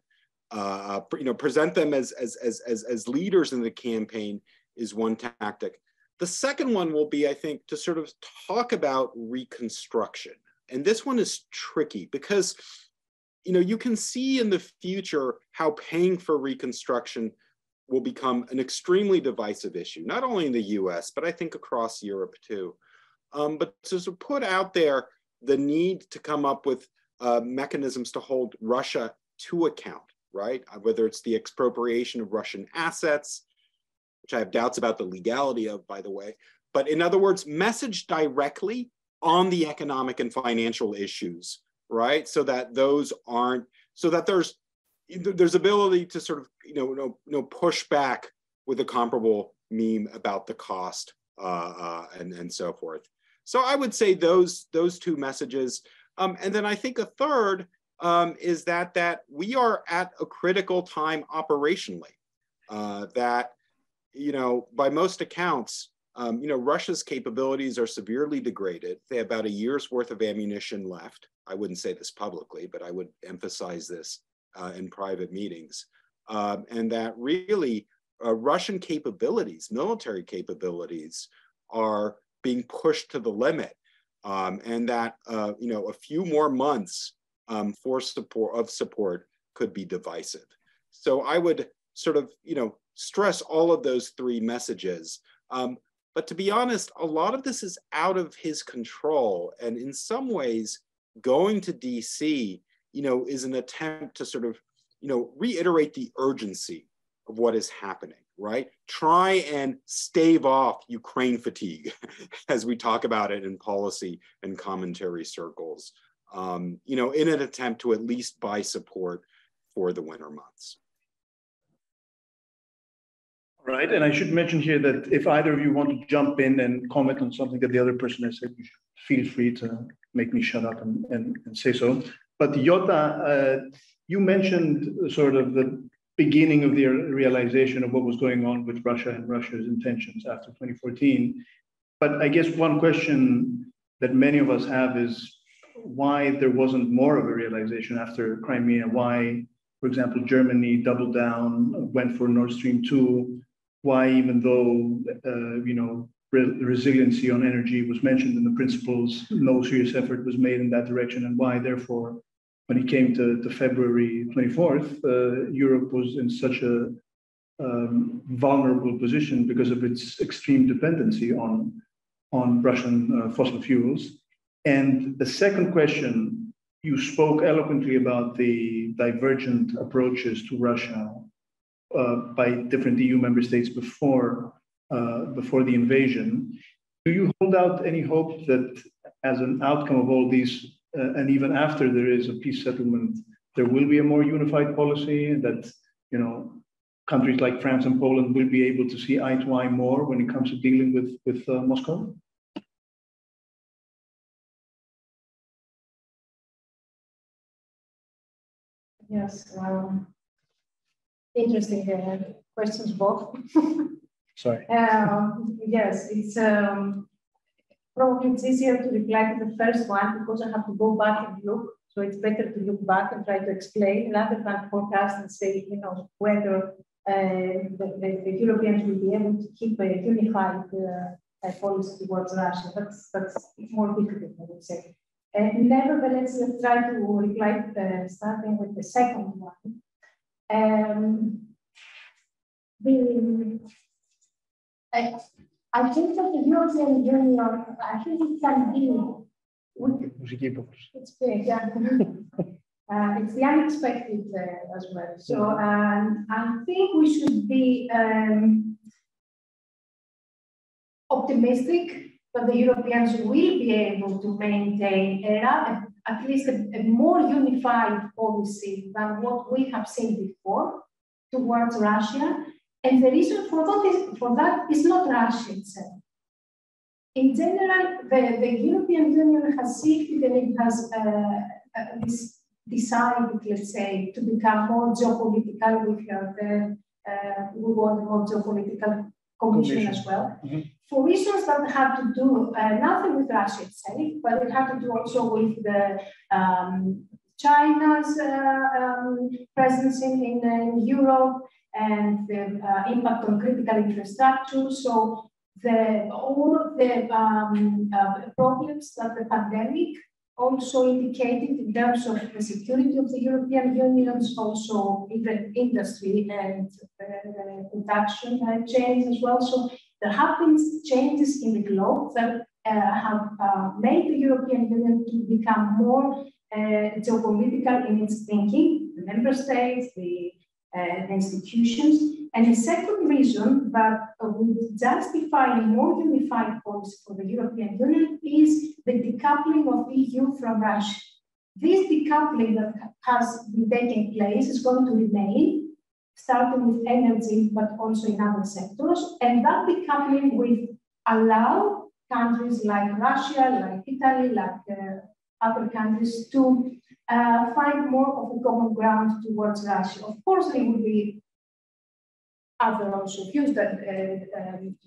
present them as leaders in the campaign is one tactic. The second one will be, I think, to sort of talk about reconstruction. And this one is tricky because, you can see in the future how paying for reconstruction will become an extremely divisive issue, not only in the US, but I think across Europe too. But to sort of put out there the need to come up with mechanisms to hold Russia to account, right? Whether it's the expropriation of Russian assets, which I have doubts about the legality of, by the way, but in other words, message directly on the economic and financial issues, right? So that those aren't, so that there's ability to sort of, push back with a comparable meme about the cost and so forth. So I would say those two messages. And then I think a third is that we are at a critical time operationally, that, by most accounts, Russia's capabilities are severely degraded. They have about a year's worth of ammunition left. I wouldn't say this publicly, but I would emphasize this in private meetings. And that really Russian capabilities, military capabilities, are being pushed to the limit. And that, a few more months for support could be divisive. So I would sort of, stress all of those three messages. But to be honest, a lot of this is out of his control. And in some ways, going to DC, is an attempt to sort of, reiterate the urgency of what is happening, right? Try and stave off Ukraine fatigue, as we talk about it in policy and commentary circles, in an attempt to at least buy support for the winter months. Right, and I should mention here that if either of you want to jump in and comment on something that the other person has said, you should feel free to make me shut up and say so. But Yota, you mentioned sort of the beginning of the realization of what was going on with Russia and Russia's intentions after 2014. But I guess one question that many of us have is why there wasn't more of a realization after Crimea, why, for example, Germany doubled down, went for Nord Stream 2, why, even though, resiliency on energy was mentioned in the principles, no serious effort was made in that direction, and why, therefore, when it came to February 24th, Europe was in such a vulnerable position because of its extreme dependency on Russian fossil fuels. And the second question, you spoke eloquently about the divergent approaches to Russia by different EU member states before the invasion. Do you hold out any hope that as an outcome of all these, and even after there is a peace settlement, there will be a more unified policy, that countries like France and Poland will be able to see eye to eye more when it comes to dealing with Moscow? Yes, interesting questions both. Sorry. Yes, it's probably it's easier to reply to the first one because I have to go back and look. So it's better to look back and try to explain rather than forecast and say, whether the Europeans will be able to keep a unified policy towards Russia. That's more difficult, I would say. Nevertheless, let's try to reply, starting with the second one. I think that the European Union, I think it can be. It's big, yeah. It's the unexpected as well. So I think we should be optimistic that the Europeans will be able to maintain at least a more unified policy than what we have seen before towards Russia. And the reason for that is not Russia itself. In general, the European Union has shifted and it has decided, let's say, to become more geopolitical. We want more geopolitical commission as well. Mm-hmm. For reasons that had to do nothing with Russia itself, but it had to do also with the China's presence in Europe and the impact on critical infrastructure. So all of the problems that the pandemic also indicated in terms of the security of the European Union, also even industry and production chains as well. So there have been changes in the globe that have made the European Union to become more geopolitical in its thinking, the member states, the institutions. And the second reason that would justify a more unified policy for the European Union is the decoupling of EU from Russia. This decoupling that has been taking place is going to remain, starting with energy, but also in other sectors. And that decoupling will allow countries like Russia, like Italy, like other countries to find more of a common ground towards Russia. Of course, there will be other also views that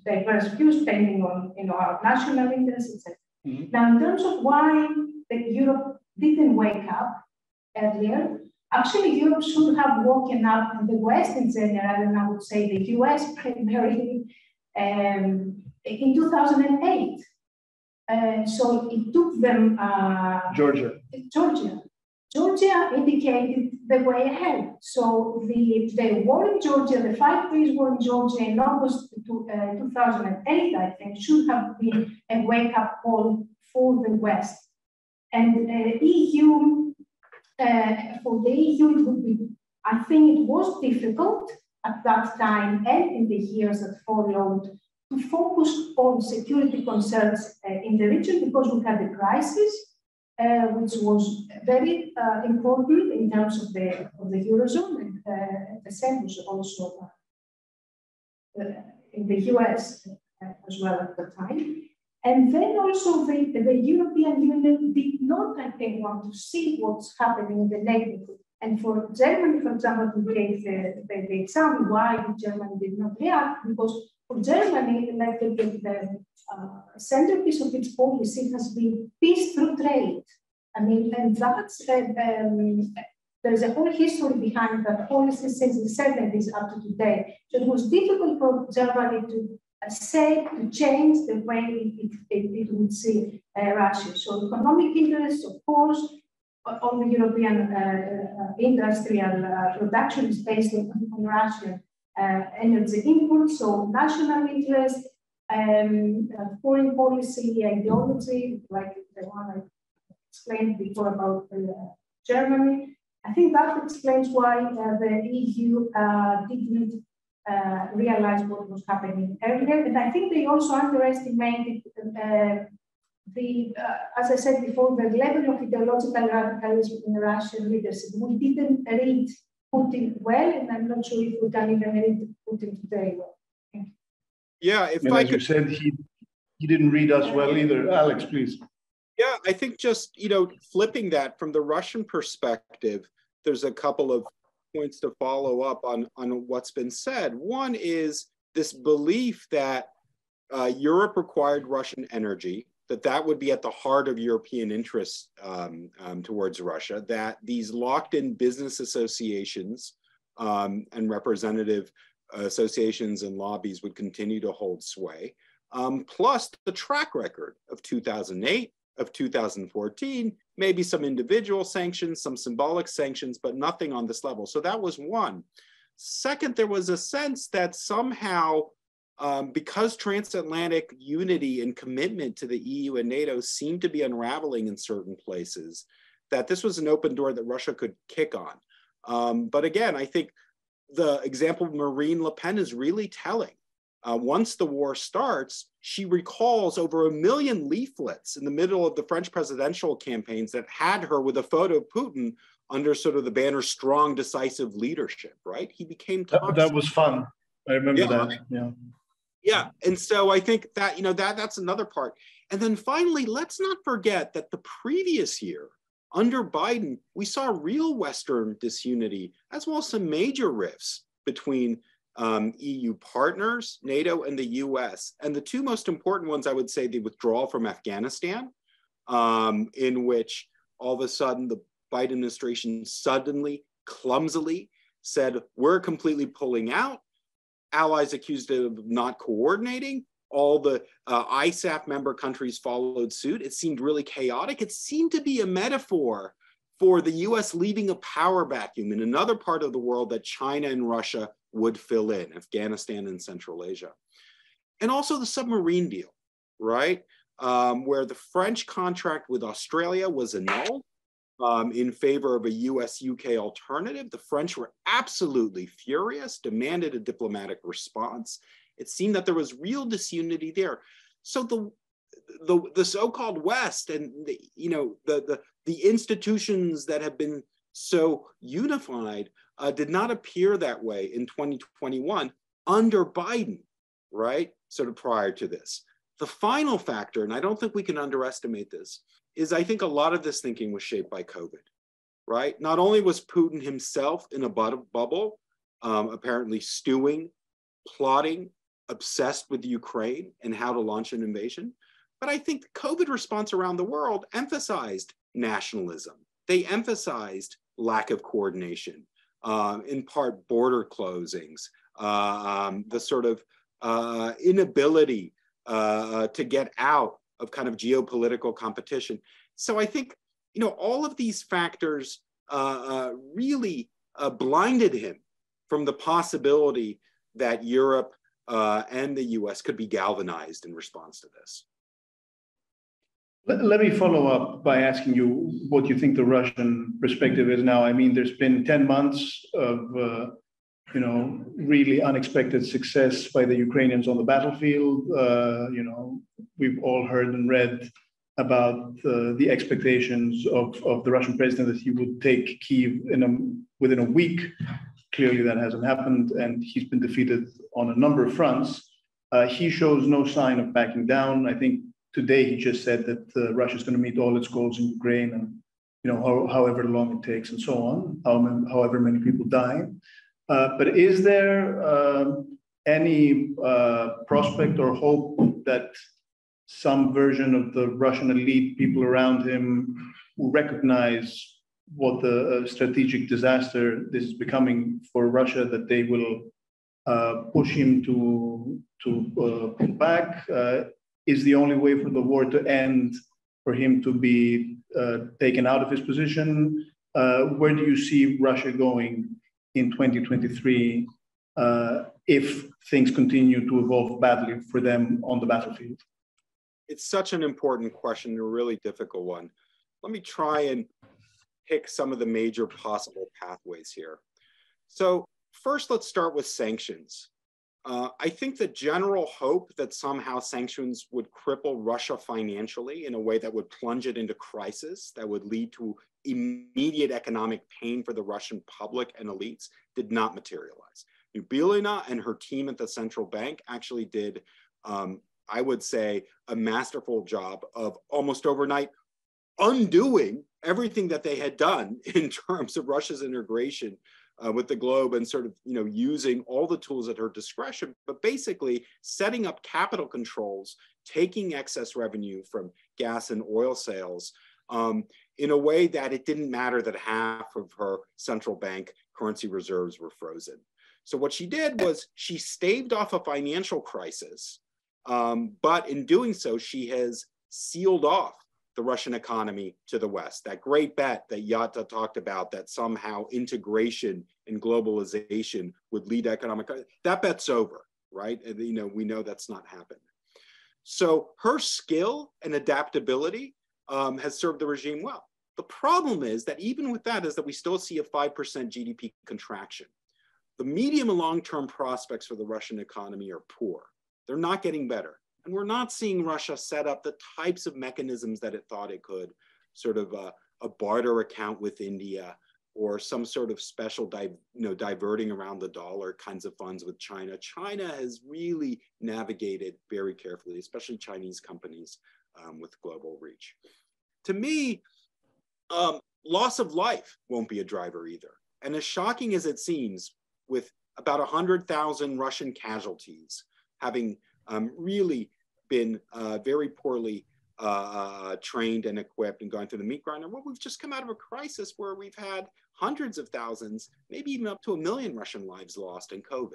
diverse views depending on our national interests, etc. Mm-hmm. Now, in terms of why Europe didn't wake up earlier, actually Europe should have woken up, and the West in general, and I would say the US primarily, in 2008. So it took them Georgia indicated the way ahead. So the war in Georgia, the 5 days war in Georgia in August 2008, I think, should have been a wake-up call for the West. And EU, for the EU, it would be, I think it was difficult at that time and in the years that followed to focus on security concerns in the region because we had the crisis, which was very important in terms of the Eurozone, and the same was also in the US as well at the time. And then also the European Union did not, I think, want to see what's happening in the neighborhood. And for Germany, for example, to take the example, why Germany did not react, because for Germany, like the centerpiece of its policy has been peace through trade. I mean, and that's, there's a whole history behind that policy since the 70s up to today. So it was difficult for Germany to to change the way it would see Russia. So economic interests, of course, all the European industrial production is based on Russian energy imports, so national interest, foreign policy, ideology, like the one I explained before about Germany. I think that explains why the EU didn't realize what was happening earlier. And I think they also underestimated as I said before, the level of ideological radicalism in Russian leadership. We didn't read Putin well, and I'm not sure if we can even read Putin today well. Yeah, if and I as could, you said, he didn't read us well either. Alex, please. Yeah, I think just, flipping that from the Russian perspective, there's a couple of points to follow up on what's been said. One is this belief that Europe required Russian energy, that would be at the heart of European interests towards Russia, that these locked-in business associations and representative associations and lobbies would continue to hold sway, plus the track record of 2008, of 2014, maybe some individual sanctions, some symbolic sanctions, but nothing on this level. So that was one. Second, there was a sense that somehow, because transatlantic unity and commitment to the EU and NATO seemed to be unraveling in certain places, that this was an open door that Russia could kick on. But again, I think the example of Marine Le Pen is really telling. Once the war starts, she recalls over 1 million leaflets in the middle of the French presidential campaigns that had her with a photo of Putin under sort of the banner "strong, decisive leadership," right? He became toxic. That was fun. I remember that, yeah. Yeah, and so I think that, that's another part. And then finally, let's not forget that the previous year, under Biden, we saw real Western disunity, as well as some major rifts between EU partners, NATO, and the US. And the two most important ones, I would say, the withdrawal from Afghanistan, in which all of a sudden the Biden administration suddenly, clumsily said, we're completely pulling out. Allies accused of not coordinating. All the ISAF member countries followed suit. It seemed really chaotic. It seemed to be a metaphor for the US leaving a power vacuum in another part of the world that China and Russia would fill in, Afghanistan and Central Asia. And also the submarine deal, right? Where the French contract with Australia was annulled in favor of a US-UK alternative. The French were absolutely furious, demanded a diplomatic response. It seemed that there was real disunity there. So the so-called West and the institutions that have been so unified did not appear that way in 2021 under Biden, right? Sort of prior to this. The final factor, and I don't think we can underestimate this, is I think a lot of this thinking was shaped by COVID, right? Not only was Putin himself in a bubble, apparently stewing, plotting, obsessed with Ukraine and how to launch an invasion, but I think the COVID response around the world emphasized nationalism. They emphasized lack of coordination, in part border closings, the sort of inability to get out of kind of geopolitical competition. So I think, all of these factors really blinded him from the possibility that Europe and the US could be galvanized in response to this. Let me follow up by asking you what you think the Russian perspective is now. I mean, there's been 10 months of really unexpected success by the Ukrainians on the battlefield. We've all heard and read about the expectations of the Russian president that he would take Kyiv within a week. Clearly that hasn't happened, and he's been defeated on a number of fronts. He shows no sign of backing down. I think today he just said that Russia is going to meet all its goals in Ukraine, and however long it takes, and so on, however many people die. But is there any prospect or hope that some version of the Russian elite, people around him, who recognize what the strategic disaster this is becoming for Russia, that they will push him to pull back? Is the only way for the war to end for him to be taken out of his position? Where do you see Russia going in 2023 if things continue to evolve badly for them on the battlefield? It's such an important question, a really difficult one. Let me try and pick some of the major possible pathways here. So first, let's start with sanctions. I think the general hope that somehow sanctions would cripple Russia financially in a way that would plunge it into crisis, that would lead to immediate economic pain for the Russian public and elites, did not materialize. Nabiullina and her team at the central bank actually did, I would say, a masterful job of almost overnight undoing everything that they had done in terms of Russia's integration with the globe, and sort of using all the tools at her discretion, but basically setting up capital controls, taking excess revenue from gas and oil sales in a way that it didn't matter that half of her central bank currency reserves were frozen. So what she did was she staved off a financial crisis, but in doing so, she has sealed off the Russian economy to the West. That great bet that Yatta talked about, that somehow integration and globalization would lead to economic, that bet's over, right? And, we know that's not happened. So her skill and adaptability has served the regime well. The problem is that even with that is that we still see a 5% GDP contraction. The medium and long-term prospects for the Russian economy are poor. They're not getting better. And we're not seeing Russia set up the types of mechanisms that it thought it could, sort of a barter account with India, or some sort of special diverting around the dollar kinds of funds with China. China has really navigated very carefully, especially Chinese companies with global reach. To me, loss of life won't be a driver either. And as shocking as it seems, with about 100,000 Russian casualties having really been very poorly trained and equipped and going through the meat grinder, well, we've just come out of a crisis where we've had hundreds of thousands, maybe even up to 1 million Russian lives lost in COVID,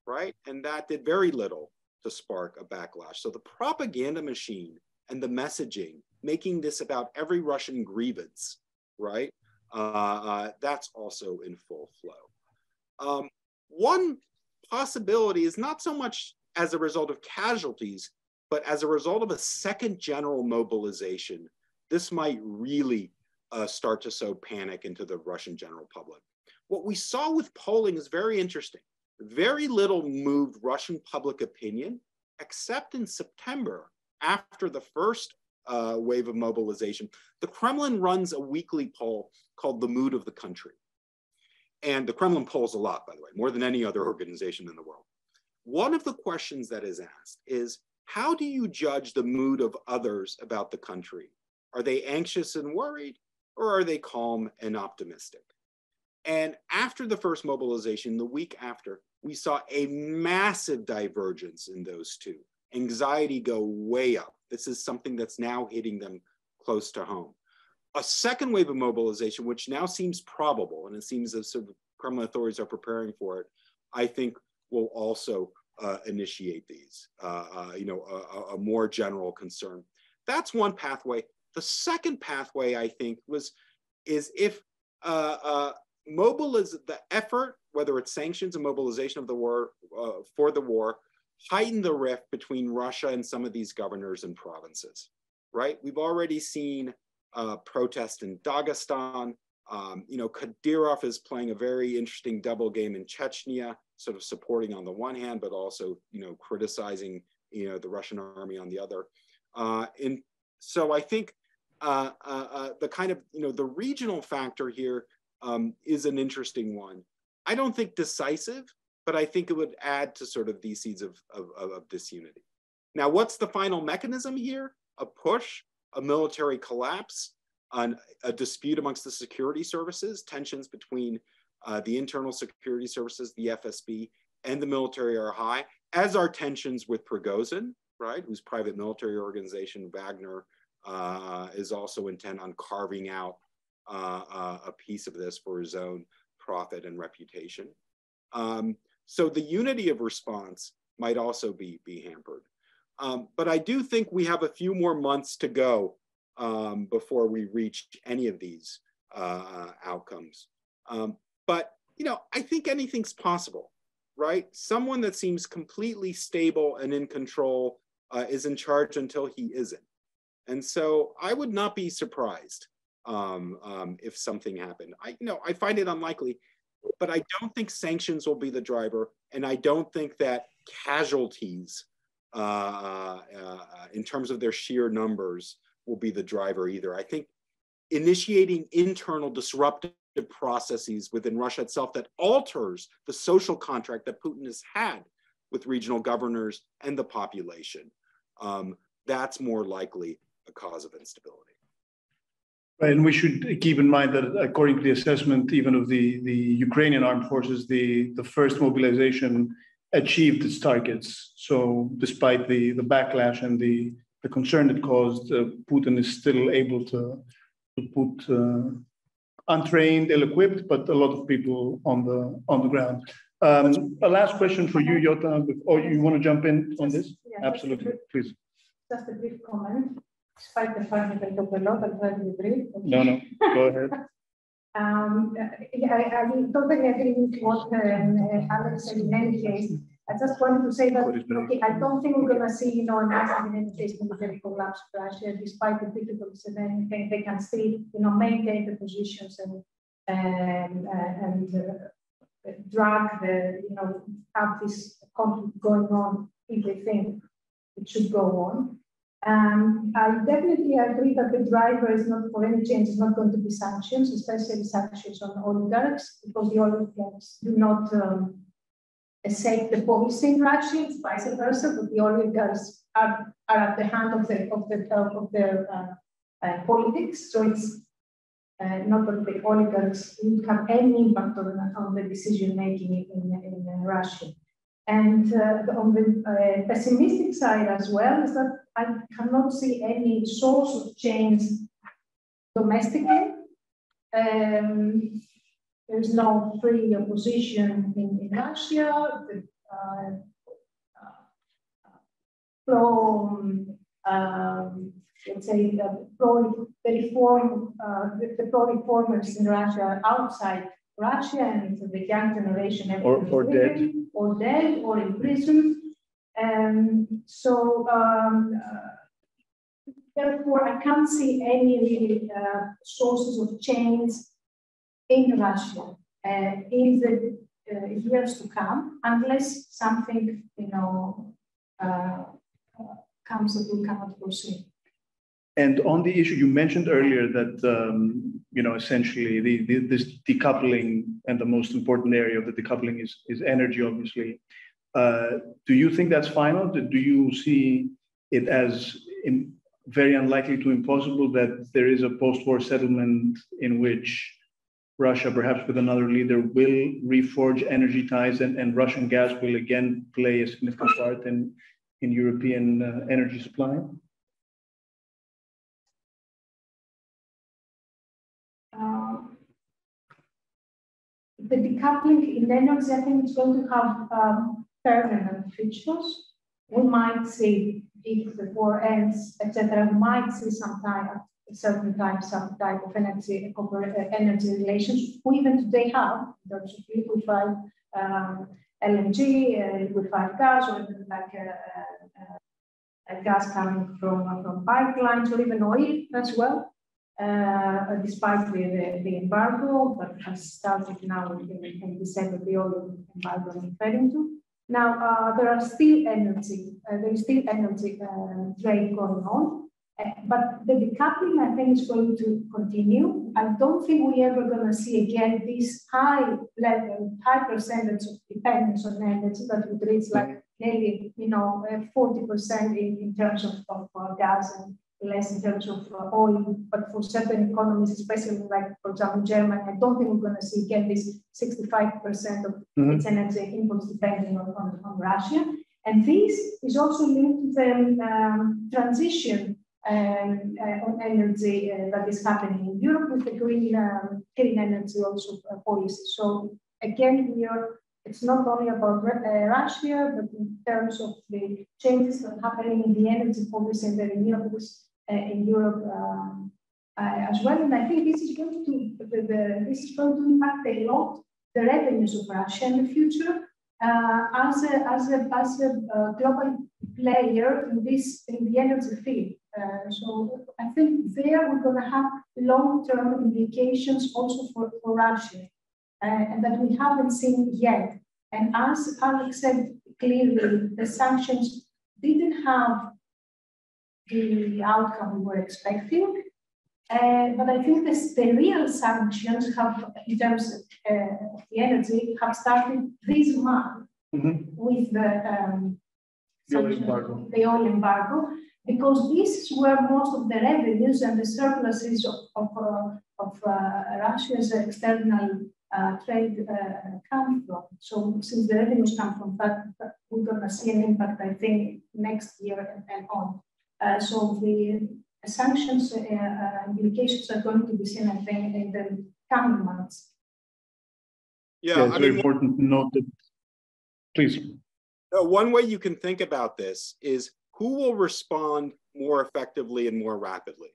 right? And that did very little to spark a backlash. So the propaganda machine and the messaging, making this about every Russian grievance, right? That's also in full flow. One possibility is not so much as a result of casualties, but as a result of a second general mobilization. This might really start to sow panic into the Russian general public. What we saw with polling is very interesting. Very little moved Russian public opinion, except in September, after the first wave of mobilization. The Kremlin runs a weekly poll called The Mood of the Country. And the Kremlin polls a lot, by the way, more than any other organization in the world. One of the questions that is asked is, how do you judge the mood of others about the country? Are they anxious and worried, or are they calm and optimistic? And after the first mobilization, the week after, we saw a massive divergence in those two. Anxiety go way up. This is something that's now hitting them close to home. A second wave of mobilization, which now seems probable, and it seems as if Kremlin authorities are preparing for it, I think will also initiate these, a more general concern. That's one pathway. The second pathway, I think, is if the effort, whether it's sanctions and mobilization of the war for the war, heighten the rift between Russia and some of these governors and provinces, right? We've already seen protest in Dagestan. Kadyrov is playing a very interesting double game in Chechnya, sort of supporting on the one hand, but also, criticizing, the Russian army on the other. And so I think the kind of, the regional factor here is an interesting one. I don't think decisive, but I think it would add to sort of these seeds of disunity. Now, what's the final mechanism here? A push, a military collapse, a dispute amongst the security services, tensions between the internal security services, the FSB, and the military are high, as are tensions with Prigozhin, right, whose private military organization, Wagner, is also intent on carving out a piece of this for his own profit and reputation. So the unity of response might also be hampered. But I do think we have a few more months to go before we reach any of these outcomes. But, I think anything's possible, right? Someone that seems completely stable and in control is in charge until he isn't. And so I would not be surprised if something happened. I find it unlikely, but I don't think sanctions will be the driver. And I don't think that casualties in terms of their sheer numbers will be the driver either. I think initiating internal disruptive processes within Russia itself that alters the social contract that Putin has had with regional governors and the population, that's more likely a cause of instability. Right, and we should keep in mind that according to the assessment even of the Ukrainian armed forces, the first mobilization achieved its targets. So despite the backlash and the concern it caused, Putin is still able to put untrained, ill-equipped, but a lot of people on the ground. A last question for you, Yota, or you want to jump in on this? Yeah, absolutely, please. Just a brief comment. Despite the fact that I talk a lot, I'll try to be brief. No, go ahead. I totally agree with what Alex said. In any case, I just wanted to say that I don't think we're going to see, a massive, in any case, military collapse of Russia, despite the difficulties and anything. They can still, maintain the positions and drag have this conflict going on if they think it should go on. I definitely agree that the driver is not for any change is not going to be sanctions, especially sanctions on oligarchs, because the oligarchs do not shape the policy in Russia. It's vice versa, but the oligarchs are at the hand of their politics. So it's not that the oligarchs would have any impact on the decision making in Russia. And on the pessimistic side as well is that I cannot see any source of change domestically. There's no free opposition in Russia. The pro-reformers in Russia are outside Russia, and the young generation or dead. Or dead, or in prison. Therefore, I can't see any really sources of change in Russia in the years to come, unless something, comes that we cannot foresee. And on the issue, you mentioned earlier that, essentially this decoupling, and the most important area of the decoupling is energy, obviously. Do you think that's final? Do you see it as very unlikely to impossible that there is a post-war settlement in which Russia, perhaps with another leader, will reforge energy ties and Russian gas will again play a significant part in European energy supply? The decoupling in energy, I think, is going to have permanent features. We might see, if the war ends, etc., we might see at a certain time some type of energy relations we even today have, in terms of liquefied LNG, liquefied gas, or even like gas coming from pipelines, or even oil as well. Despite the embargo that has started now in December, the oil embargo I'm referring to. Now, there is still energy trade going on, but the decoupling, I think, is going to continue. I don't think we're ever going to see again this high percentage of dependence on energy that would reach like nearly, 40% in terms of gas and less in terms of oil, but for certain economies, especially like, for example, Germany, I don't think we're going to see again this 65% of its energy imports depending on Russia. And this is also linked to the transition on energy that is happening in Europe with the green energy also policy. So again, here, it's not only about Russia, but in terms of the changes that are happening in the energy policy and the renewables in Europe as well. And I think this is going to impact a lot the revenues of Russia in the future as a global player in the energy field. So I think there we're going to have long-term implications also for Russia. And that we haven't seen yet. And as Alex said clearly, the sanctions didn't have the outcome we were expecting. But I think the real sanctions have, in terms of the energy, have started this month with the oil embargo, because this is where most of the revenues and the surpluses of Russia's external trade come from. So since the revenues come from that, we're going to see an impact, I think, next year and on. So the sanctions implications are going to be seen, I think, in the coming months. Yeah, it's very important to note that. Please. One way you can think about this is who will respond more effectively and more rapidly,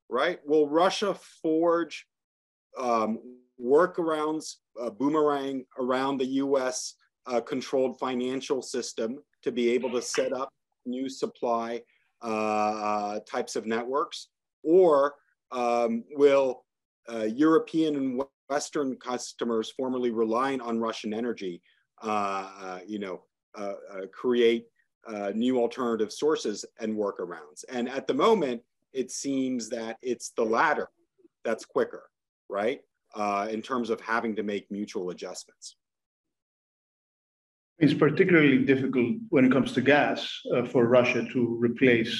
right? Will Russia forge workarounds, boomerang around the US controlled financial system to be able to set up new supply types of networks? Or will European and Western customers formerly relying on Russian energy, create new alternative sources and workarounds. And at the moment, it seems that it's the latter that's quicker, right? In terms of having to make mutual adjustments. It's particularly difficult when it comes to gas for Russia to replace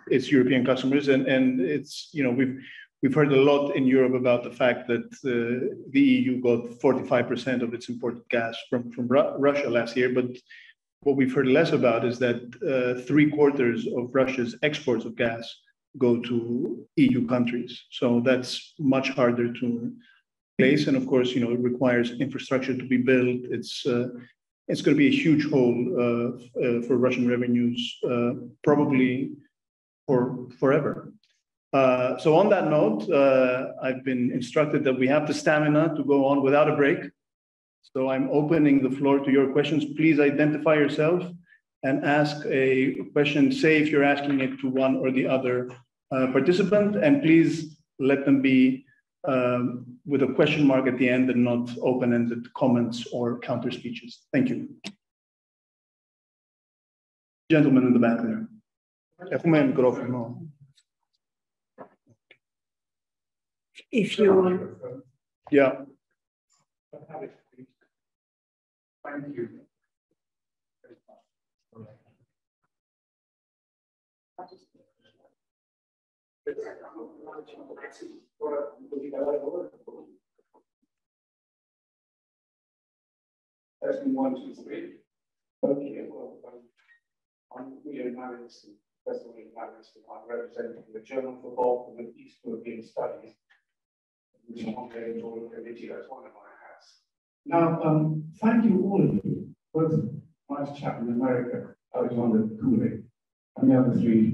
its European customers, and it's, you know, we've heard a lot in Europe about the fact that the EU got 45% of its imported gas from Russia last year, but what we've heard less about is that 3/4 of Russia's exports of gas go to EU countries. So that's much harder to place, and of course, you know, it requires infrastructure to be built. It's going to be a huge hole for Russian revenues, probably for forever. So on that note, I've been instructed that we have the stamina to go on without a break. So I'm opening the floor to your questions. Please identify yourself and ask a question. Say if you're asking it to one or the other participant, and please let them be with a question mark at the end and not open-ended comments or counter speeches. Thank you. Gentleman in the back there. If you... Yeah. Thank you. Testing 1, 2, 3. Okay, well, I'm William Harris, Professor William Harris, I'm representing the Journal for Balkan and East European Studies, which I'm on the editorial committee, that's one of my hats. Now, thank you all of you, both nice chap in America, Alexander Kulik, and the other 3,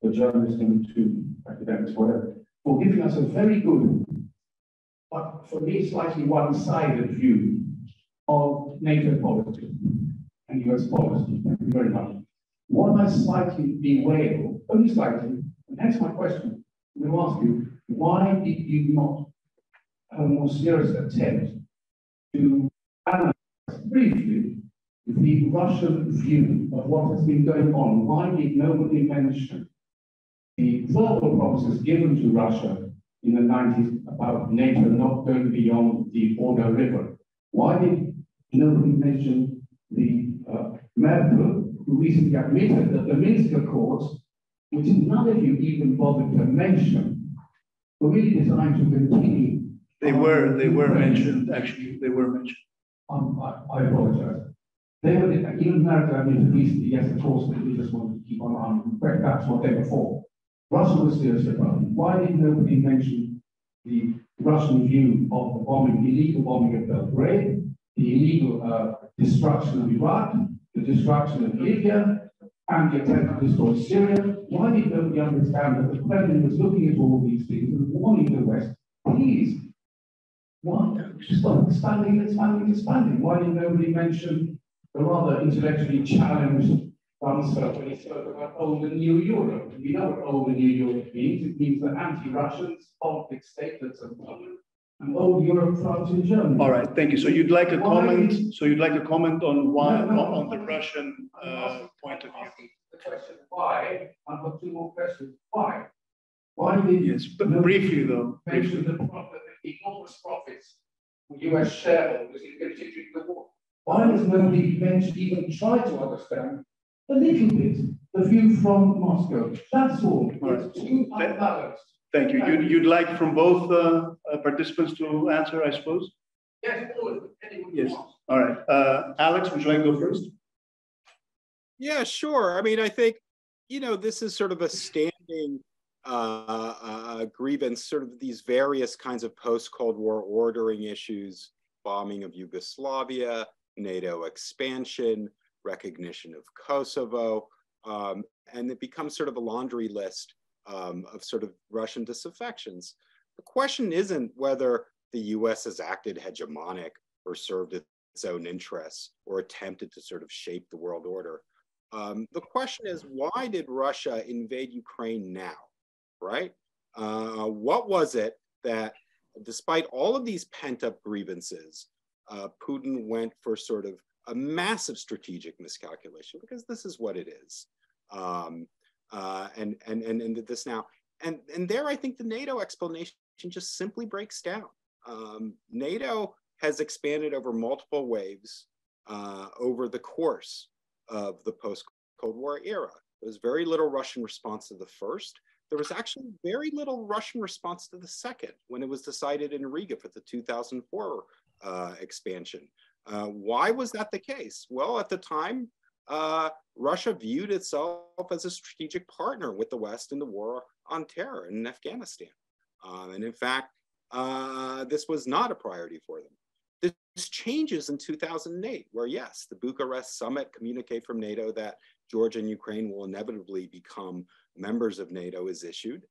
the journalists and 2 academics, whatever, for giving us a very good, but for me slightly one-sided view of NATO policy and US policy. Thank you very much. What I slightly bewail, only slightly, and hence my question, I'm going to ask you, why did you not have a more serious attempt to analyze briefly the Russian view of what has been going on? Why did nobody mention the verbal promises given to Russia in the 90s about NATO not going beyond the Oder River? Why did nobody mention the Merkel, who recently admitted that the Minsk Accords, which none of you even bothered to mention, were really designed to continue? They were mentioned, actually, they were mentioned. I apologize. They were, even America admitted recently, yes, of course, but we just wanted to keep on arming. That's what they were for. Russia was serious about it. Why did nobody mention the Russian view of the bombing, illegal bombing of Belgrade, the illegal destruction of Iraq, the destruction of Libya, and the attempt to destroy Syria? Why did nobody understand that the Kremlin was looking at all these things and warning the West, please, why stop expanding? Why did nobody mention the rather intellectually challenged Rumsfeld when he spoke about old and new Europe? We know what old and new Europe means. It means that anti-Russians, conflict state that's a problem, and old Europe, France and Germany. All right, thank you. So you'd like a comment? So you'd like a comment on why, on the Russian point of view? The question why? I've got 2 more questions. Why? Why did yes, but briefly though. Mention the enormous profits for US shareholders in continuing the war? Why does nobody even try to understand a little bit the view from Moscow? That's all. It's too unbalanced. Thank you. You'd like from both participants to answer, I suppose? Yes, all of them. Yes. All right. Alex, would you like to go first? Yeah, sure. I mean, I think, you know, this is sort of a standing grievance, sort of these various kinds of post-Cold War ordering issues, bombing of Yugoslavia, NATO expansion, recognition of Kosovo, and it becomes sort of a laundry list of sort of Russian disaffections. The question isn't whether the US has acted hegemonic or served its own interests or attempted to sort of shape the world order. The question is, why did Russia invade Ukraine now, right? What was it that, despite all of these pent-up grievances, Putin went for sort of a massive strategic miscalculation, because this is what it is. And this now, and there I think the NATO explanation just simply breaks down. NATO has expanded over multiple waves over the course of the post-Cold War era. There was very little Russian response to the first. There was actually very little Russian response to the second when it was decided in Riga for the 2004 expansion. Why was that the case? Well, at the time, Russia viewed itself as a strategic partner with the West in the war on terror in Afghanistan. And in fact, this was not a priority for them. This changes in 2008, where yes, the Bucharest summit communique from NATO that Georgia and Ukraine will inevitably become members of NATO is issued.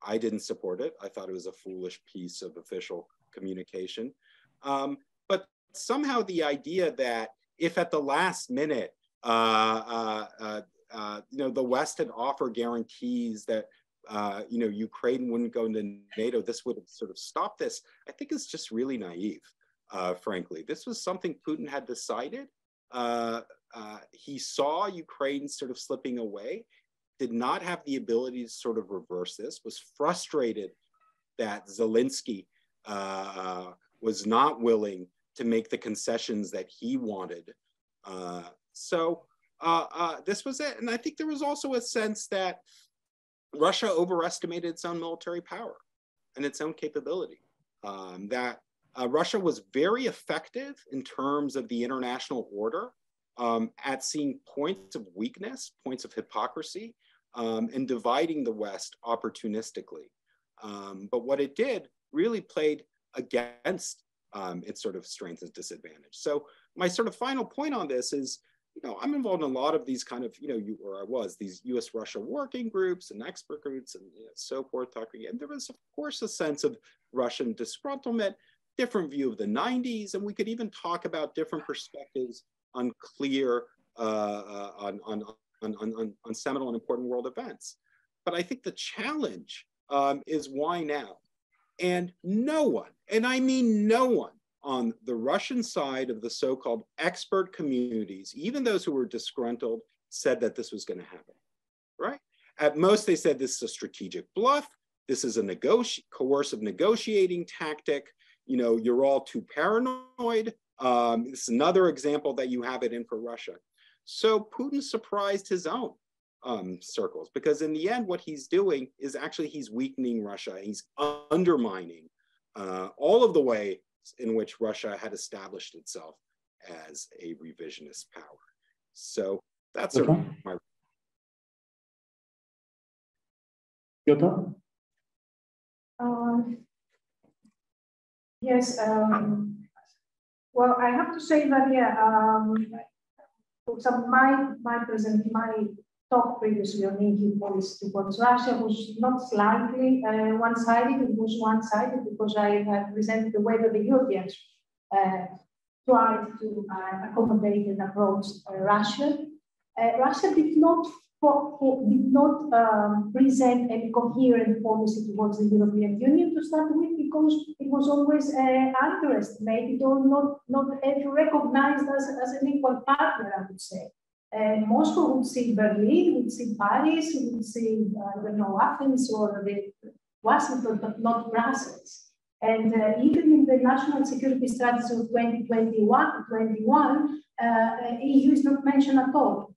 I didn't support it. I thought it was a foolish piece of official communication. But somehow the idea that if at the last minute, the West had offered guarantees that Ukraine wouldn't go into NATO, this would have sort of stopped this, I think is just really naive, frankly. This was something Putin had decided. He saw Ukraine sort of slipping away, did not have the ability to sort of reverse this, was frustrated that Zelensky was not willing to make the concessions that he wanted. This was it. And I think there was also a sense that Russia overestimated its own military power and its own capability. Russia was very effective in terms of the international order at seeing points of weakness, points of hypocrisy, and dividing the West opportunistically. But what it did really played against its sort of strength and disadvantage. So my sort of final point on this is, I'm involved in a lot of these kind of, these US-Russia working groups and expert groups and so forth, and there was, of course, a sense of Russian disgruntlement, different view of the 90s, and we could even talk about different perspectives on on seminal and important world events. But I think the challenge is why now? And no one, and I mean no one, on the Russian side of the so-called expert communities, even those who were disgruntled, said that this was going to happen, right? At most, they said this is a strategic bluff. This is a coercive negotiating tactic. You're all too paranoid. This is another example that you have it in for Russia. So Putin surprised his own circles, because in the end, what he's doing is actually he's weakening Russia. He's undermining all of the way in which Russia had established itself as a revisionist power. So that's my... Jutta? Yes, well, I have to say that, my talk previously on EU policy towards Russia was not slightly one-sided, it was one-sided because I presented the way that the Europeans tried to accommodate and approach Russia. Russia did not present any coherent policy towards the European Union to start with, because it was always underestimated or not recognized as an equal partner, I would say. Moscow would see Berlin, would see Paris, would see, Athens or Washington, but not Brussels. And even in the National Security Strategy of 2021, EU is not mentioned at all.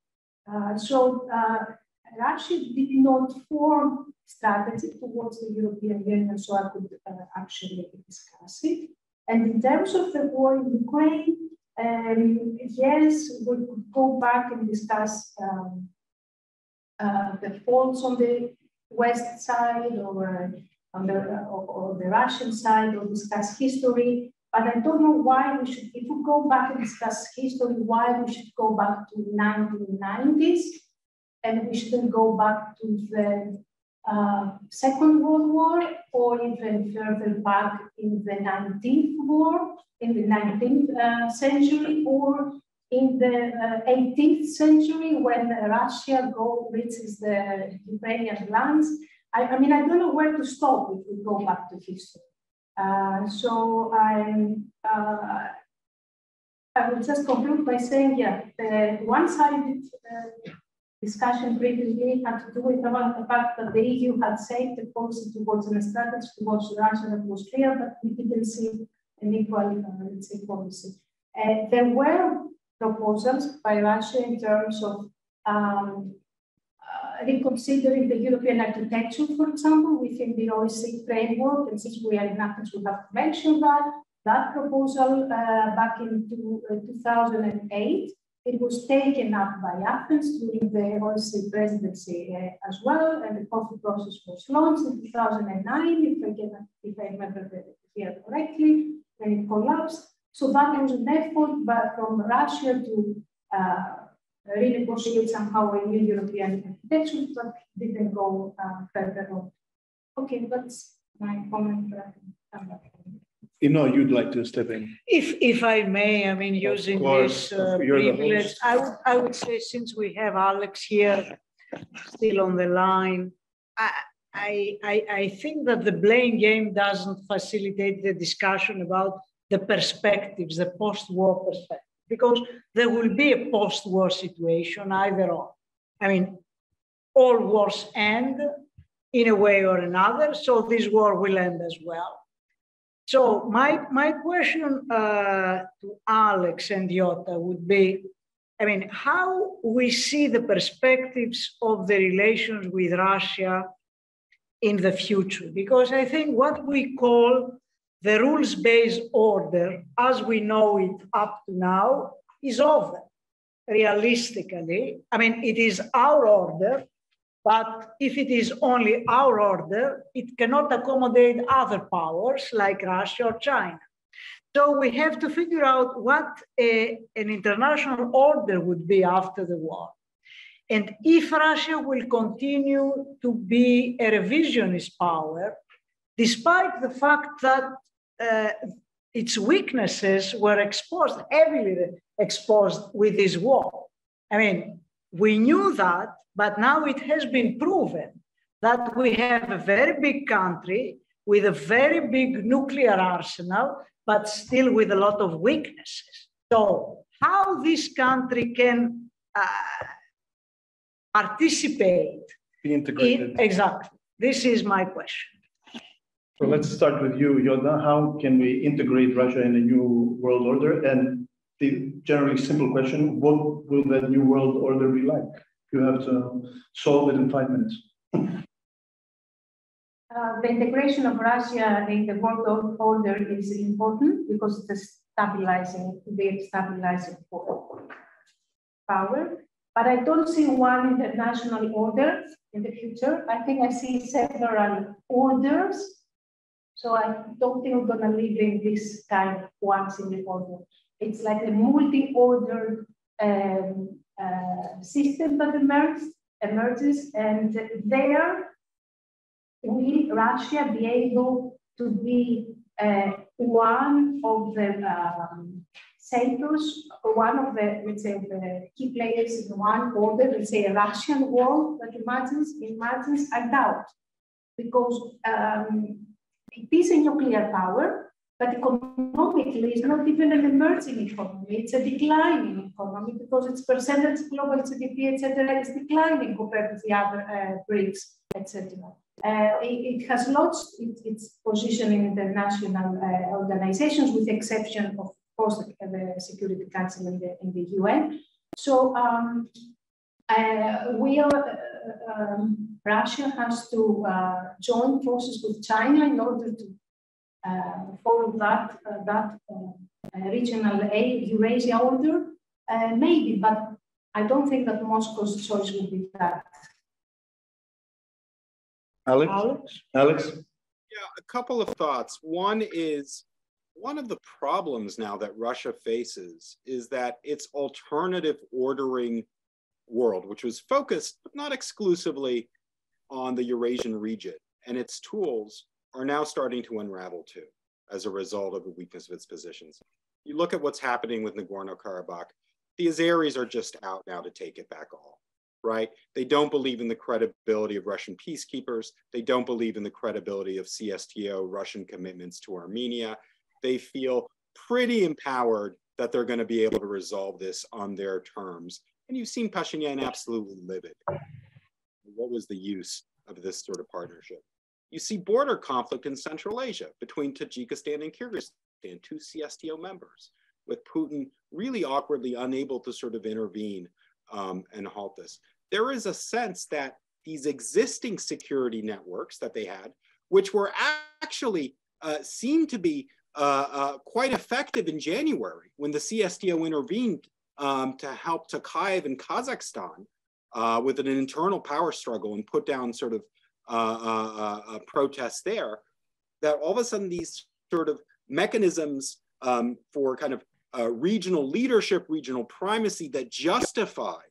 Russia did not form strategy towards the European Union, so I could actually discuss it. And in terms of the war in Ukraine, yes, we could go back and discuss the faults on the West side or on the Russian side, or discuss history. But I don't know why we should, if we go back and discuss history, why we should go back to 1990s, and we shouldn't go back to the Second World War, or even further back in the 19th century, or in the 18th century when Russia reaches the Ukrainian lands. I mean, I don't know where to stop if we go back to history. So I I will just conclude by saying, yeah, the one-sided discussion previously had to do with the fact that the EU had said the policy towards a strategy towards Russia that was clear, but we didn't see an equal, let's say, policy. There were proposals by Russia in terms of reconsidering the European architecture, for example, within the OSCE framework, and since we are in Athens, we have to mention that proposal back in 2008. It was taken up by Athens during the OSCE presidency as well, and the coffee process was launched in 2009, if I remember the year correctly, when it collapsed. So that was an effort from Russia to renegotiate somehow a new European architecture, but didn't go further on. Okay, that's my comment. You'd like to step in. If I may, I mean, using this privilege, I would say, since we have Alex here still on the line, I think that the blame game doesn't facilitate the discussion about the perspectives, the post-war perspective, because there will be a post-war situation either or. I mean, all wars end in a way or another, so this war will end as well. So my question to Alex and Yota would be, I mean, how we see the perspectives of the relations with Russia in the future? Because I think what we call the rules-based order, as we know it up to now, is over, realistically. I mean, it is our order, but if it is only our order, it cannot accommodate other powers like Russia or China. So we have to figure out what an international order would be after the war. And if Russia will continue to be a revisionist power, despite the fact that its weaknesses were exposed, heavily exposed with this war. I mean, we knew that, but now it has been proven that we have a very big country with a very big nuclear arsenal, but still with a lot of weaknesses. So how this country can participate? Be integrated. Exactly. This is my question. So let's start with you, Yota. How can we integrate Russia in a new world order? And the generally simple question, what will that new world order be like? You have to solve it in 5 minutes. The integration of Russia in the world order is important because it's a stabilizing power. But I don't see one international order in the future. I think I see several orders. So I don't think we're going to live in this kind of one single order. It's like a multi-ordered system that emerges, and there will Russia be able to be one of the centers, one of the, let's say, the key players in one order, let's say a Russian world that imagines, I doubt, because it is a nuclear power, but economically it's not even an emerging economy, it's a declining economy because its percentage global GDP, etc., is declining compared to the other BRICS, etc. It has lost its position in international organizations, with the exception of course the Security Council in the UN. So Russia has to join forces with China in order to follow that regional Eurasia order, maybe, but I don't think that Moscow's choice will be that. Alex? Yeah, a couple of thoughts. One is, one of the problems now that Russia faces is that its alternative ordering world, which was focused, but not exclusively, on the Eurasian region, and its tools are now starting to unravel too, as a result of the weakness of its positions. You look at what's happening with Nagorno-Karabakh, the Azeris are just out now to take it back all, right? They don't believe in the credibility of Russian peacekeepers. They don't believe in the credibility of CSTO Russian commitments to Armenia. They feel pretty empowered that they're going to be able to resolve this on their terms. And you've seen Pashinyan absolutely livid. What was the use of this sort of partnership? You see border conflict in Central Asia between Tajikistan and Kyrgyzstan, two CSTO members, with Putin really awkwardly unable to sort of intervene and halt this. There is a sense that these existing security networks that they had, which were actually seemed to be quite effective in January when the CSTO intervened to help Tokayev in Kazakhstan with an internal power struggle and put down sort of protests there, that all of a sudden these sort of mechanisms for kind of regional leadership, regional primacy that justified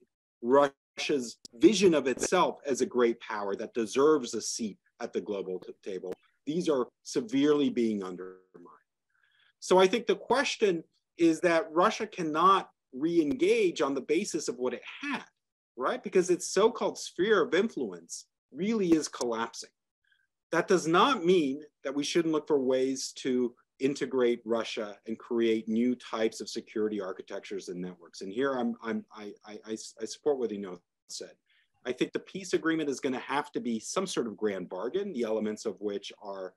Russia's vision of itself as a great power that deserves a seat at the global table, these are severely being undermined. So I think the question is that Russia cannot re-engage on the basis of what it had, right? Because its so-called sphere of influence really is collapsing. That does not mean that we shouldn't look for ways to integrate Russia and create new types of security architectures and networks. And here I support what Ino said. I think the peace agreement is going to have to be some sort of grand bargain, the elements of which are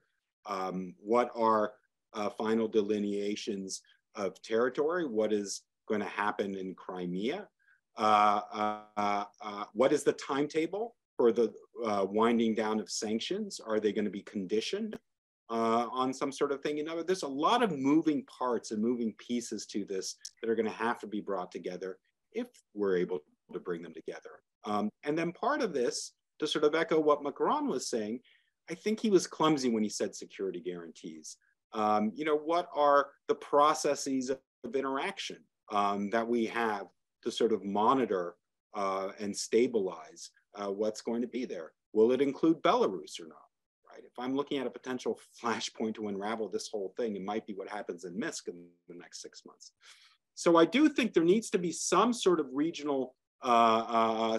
what are final delineations of territory, what is going to happen in Crimea, what is the timetable for the winding down of sanctions? Are they going to be conditioned on some sort of thing? You know, there's a lot of moving parts and moving pieces to this that are going to have to be brought together if we're able to bring them together. And then part of this, to sort of echo what Macron was saying, I think he was clumsy when he said security guarantees. You know, what are the processes of interaction that we have to sort of monitor and stabilize what's going to be there? Will it include Belarus or not? Right? If I'm looking at a potential flashpoint to unravel this whole thing, it might be what happens in Minsk in the next 6 months. So I do think there needs to be some sort of regional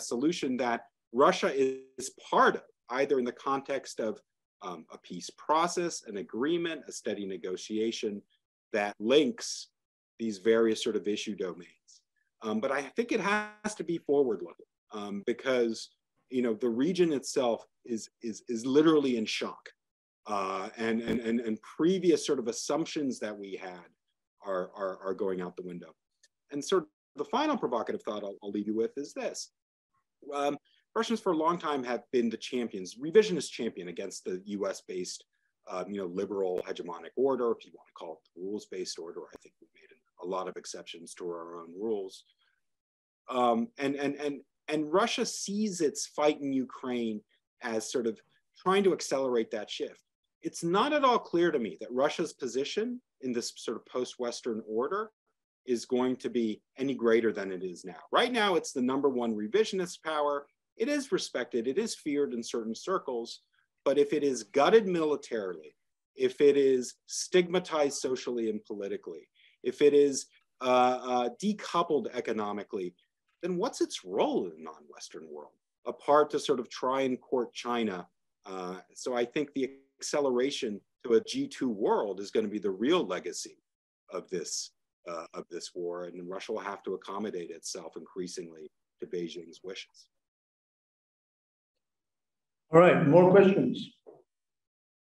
solution that Russia is part of, either in the context of a peace process, an agreement, a steady negotiation that links these various sort of issue domains. But I think it has to be forward-looking because, you know, the region itself is literally in shock, and previous sort of assumptions that we had are going out the window. And sort of the final provocative thought I'll leave you with is this. Russians for a long time have been the champions, revisionist champion against the US-based, you know, liberal hegemonic order, if you want to call it the rules-based order. I think we made a lot of exceptions to our own rules. And Russia sees its fight in Ukraine as sort of trying to accelerate that shift. It's not at all clear to me that Russia's position in this sort of post-Western order is going to be any greater than it is now. Right now, it's the #1 revisionist power. It is respected, it is feared in certain circles, but if it is gutted militarily, if it is stigmatized socially and politically, if it is decoupled economically, then what's its role in the non-Western world, apart to sort of try and court China? So I think the acceleration to a G2 world is going to be the real legacy of this war, and Russia will have to accommodate itself increasingly to Beijing's wishes. All right, more questions?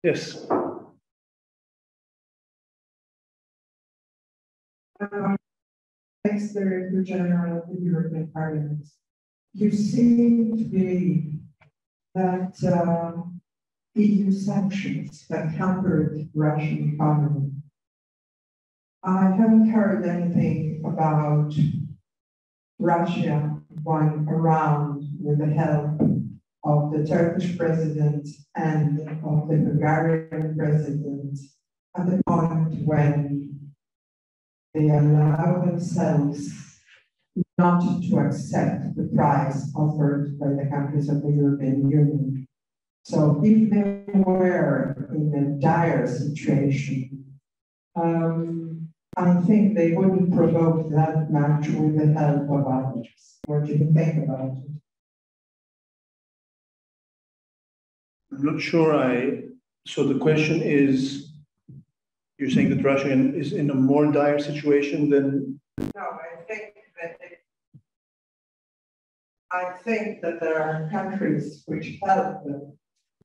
Yes. Thanks, Director General of the European Parliament. You seem to believe that EU sanctions have hampered Russian economy. I haven't heard anything about Russia going around with the help of the Turkish president and of the Bulgarian president at the point when they allow themselves not to accept the price offered by the countries of the European Union. So if they were in a dire situation, I think they wouldn't provoke that much with the help of others. What do you think about it? I'm not sure so the question is, You're saying that Russia is in a more dire situation than? No, I think that there are countries which help them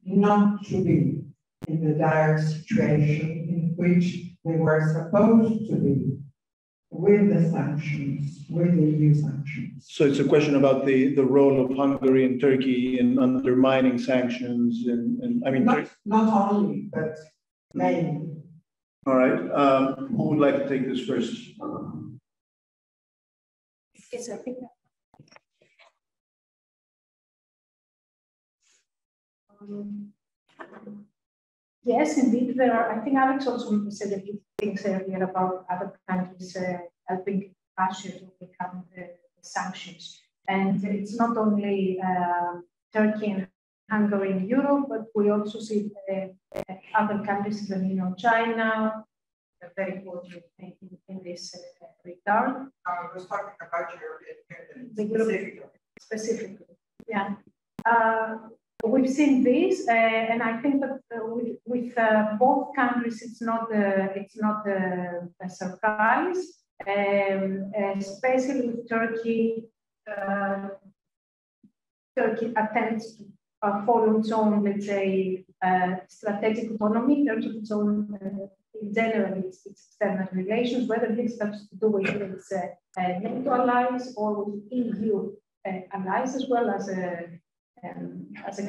not to be in the dire situation in which they were supposed to be with the sanctions, with the EU sanctions. So it's a question about the role of Hungary and Turkey in undermining sanctions and I mean... Not only, but mainly. All right, who would like to take this first? Yes, I think. Yes, indeed, there are. I think Alex also said a few things earlier about other countries helping Russia to overcome the sanctions. And it's not only Turkey and Hungary in Europe, but we also see other countries, even China, very important in this regard. I was talking about European Union specifically. Yeah. We've seen this, and I think that with both countries, it's not a surprise, especially with Turkey. Turkey attempts to follow its own, let's say, strategic autonomy in terms of its own, in general, its external relations, whether this has to do with its NATO allies or with EU allies, as well as a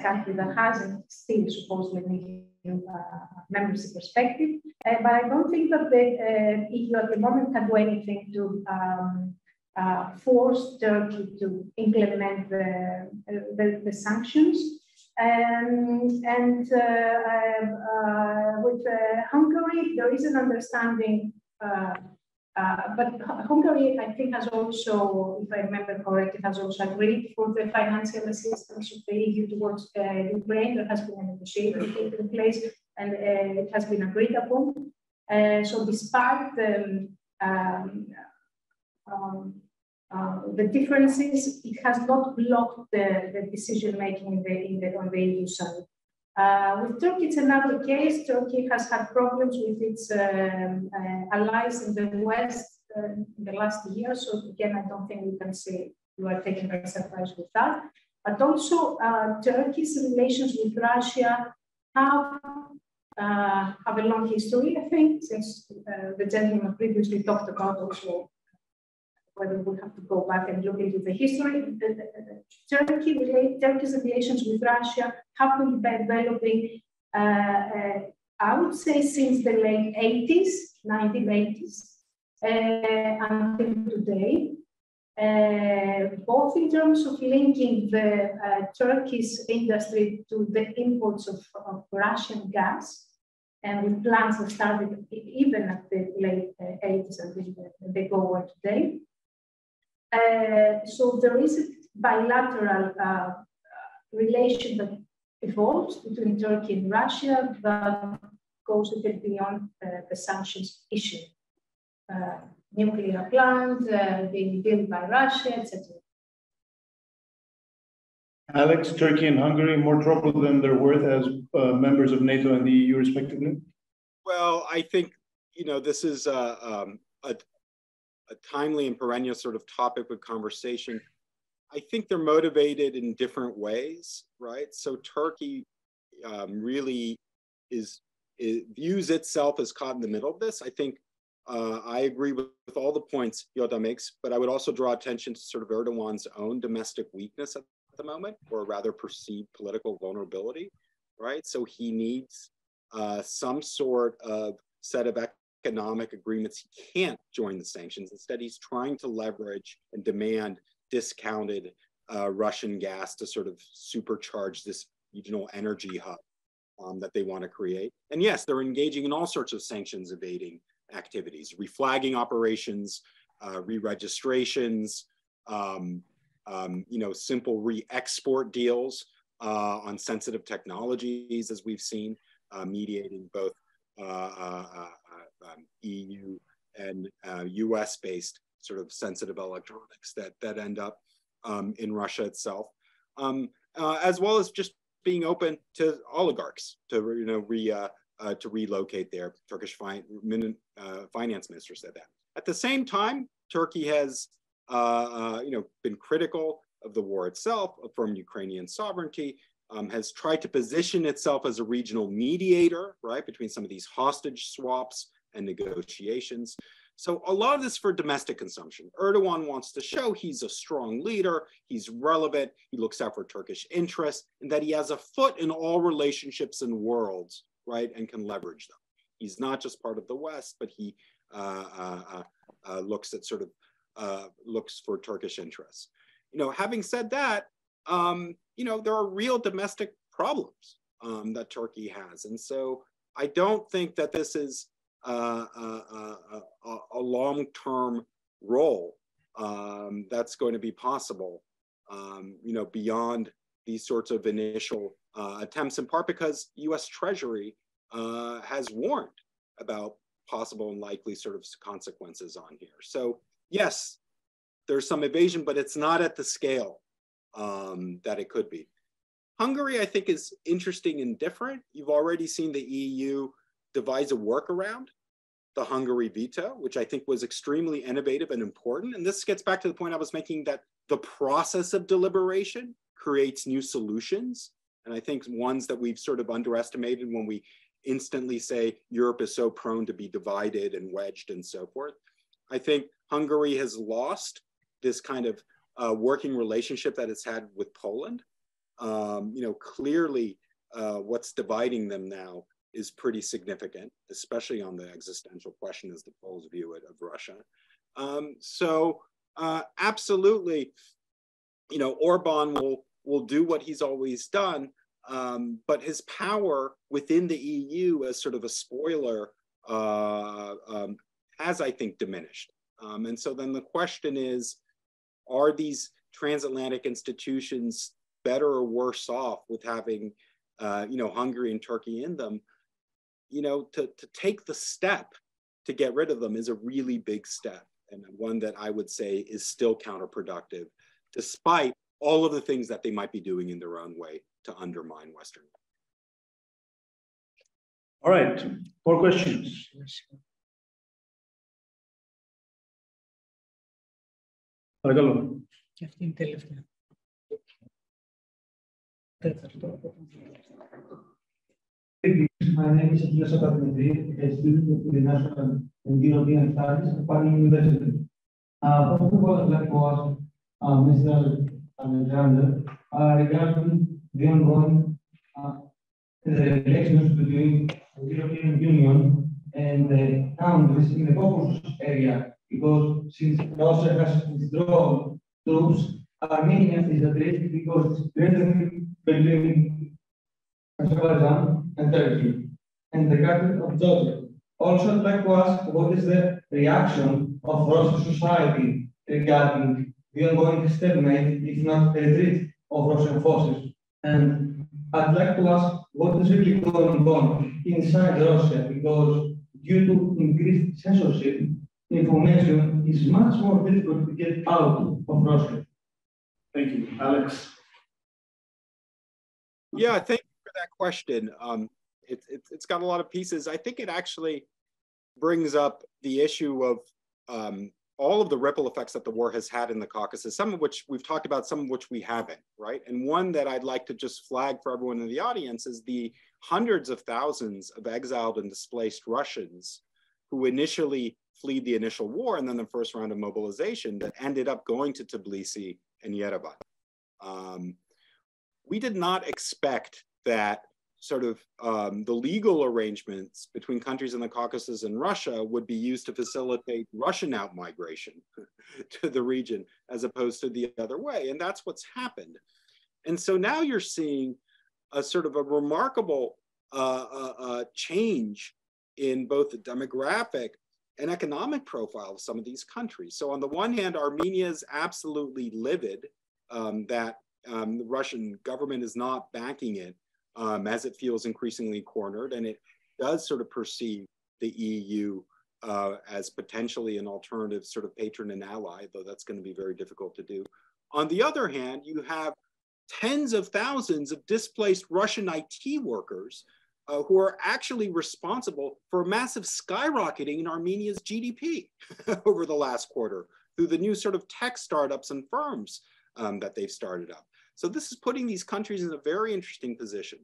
country that hasn't still supposedly EU membership perspective. But I don't think that the EU at the moment can do anything to force Turkey to implement the sanctions. With Hungary, there is an understanding, but Hungary, I think, has also, if I remember correctly, has also agreed for the financial assistance of the EU towards Ukraine. There has been a negotiation taking place, and it has been agreed upon. So despite the differences, it has not blocked the decision making on the EU side. With Turkey, it's another case. Turkey has had problems with its allies in the West in the last year. So again, I don't think we can say you are taken by surprise with that. But also, Turkey's relations with Russia have a long history, I think, since the gentleman previously talked about also whether we have to go back and look into the history. Turkey's relations with Russia have been developing, I would say, since the late 80s, 1980s, until today, both in terms of linking the Turkish industry to the imports of Russian gas, and with plans that started even at the late 80s until they go on today. So there is a bilateral relation that evolves between Turkey and Russia that goes a bit beyond the sanctions issue. Nuclear plant being built by Russia, etc. Alex, Turkey and Hungary more trouble than they're worth as members of NATO and the EU, respectively? Well, I think, this is a timely and perennial sort of topic of conversation. I think they're motivated in different ways, right? So Turkey really views itself as caught in the middle of this. I think I agree with all the points Yoda makes, but I would also draw attention to sort of Erdogan's own domestic weakness at the moment, or rather perceived political vulnerability, right? So he needs some sort of set of economic agreements. He can't join the sanctions. Instead, he's trying to leverage and demand discounted Russian gas to sort of supercharge this regional energy hub that they want to create. And yes, they're engaging in all sorts of sanctions evading activities, reflagging operations, re-registrations, simple re-export deals on sensitive technologies, as we've seen, mediating both EU and US-based sort of sensitive electronics that end up in Russia itself, as well as just being open to oligarchs to to relocate there. Turkish finance minister said that. At the same time, Turkey has been critical of the war itself, affirmed Ukrainian sovereignty, has tried to position itself as a regional mediator, right, between some of these hostage swaps and negotiations. So a lot of this for domestic consumption. Erdogan wants to show he's a strong leader, he's relevant, he looks out for Turkish interests, and that he has a foot in all relationships and worlds, right, and can leverage them. He's not just part of the West, but he looks at looks for Turkish interests. Having said that, there are real domestic problems that Turkey has, and so I don't think that this is a long-term role that's going to be possible, beyond these sorts of initial attempts, in part because U.S. Treasury has warned about possible and likely sort of consequences on here. So yes, there's some evasion, but it's not at the scale that it could be. Hungary, I think, is interesting and different. You've already seen the EU devise a workaround, the Hungary veto, which I think was extremely innovative and important. And this gets back to the point I was making, that the process of deliberation creates new solutions. And I think ones that we've sort of underestimated when we instantly say Europe is so prone to be divided and wedged and so forth. I think Hungary has lost this kind of working relationship that it's had with Poland. Clearly what's dividing them now is pretty significant, especially on the existential question as the Poles view it of Russia. Absolutely, Orban will do what he's always done, but his power within the EU as sort of a spoiler has, I think, diminished. And so then the question is, are these transatlantic institutions better or worse off with having, Hungary and Turkey in them? To take the step to get rid of them is a really big step, and one that I would say is still counterproductive, despite all of the things that they might be doing in their own way to undermine Western. All right, more questions. Παρακαλώ. Και αυτή είναι η τελευταία. My name is Akilas Apathmetri, a student of the National and European Studies at Pali University. First of all, I'd like to ask Mr. Alexander regarding the ongoing relations between the European Union and the countries in the Caucasus area, because since Russia has withdrawn troops, Armenia is at risk because it's threatening between Azerbaijan and Turkey, and the capital of Georgia. Also, I'd like to ask, what is the reaction of Russian society regarding the ongoing stalemate, if not a retreat of Russian forces? And I'd like to ask, what is really going on inside Russia? Because due to increased censorship, information is much more difficult to get out of Russia. Thank you. Alex? Yeah, thank you for that question. It's got a lot of pieces. I think it actually brings up the issue of all of the ripple effects that the war has had in the Caucasus, some of which we've talked about, some of which we haven't, right? And one that I'd like to just flag for everyone in the audience is the hundreds of thousands of exiled and displaced Russians who initially fled the initial war and then the first round of mobilization that ended up going to Tbilisi and Yerevan. We did not expect that sort of the legal arrangements between countries in the Caucasus and Russia would be used to facilitate Russian outmigration to the region as opposed to the other way. And that's what's happened. And so now you're seeing a sort of a remarkable change in both the demographic and economic profile of some of these countries. So on the one hand, Armenia is absolutely livid that the Russian government is not backing it as it feels increasingly cornered, and it does sort of perceive the EU as potentially an alternative sort of patron and ally, though that's going to be very difficult to do. On the other hand, you have tens of thousands of displaced Russian IT workers who are actually responsible for a massive skyrocketing in Armenia's GDP over the last quarter through the new sort of tech startups and firms that they've started up. So this is putting these countries in a very interesting position.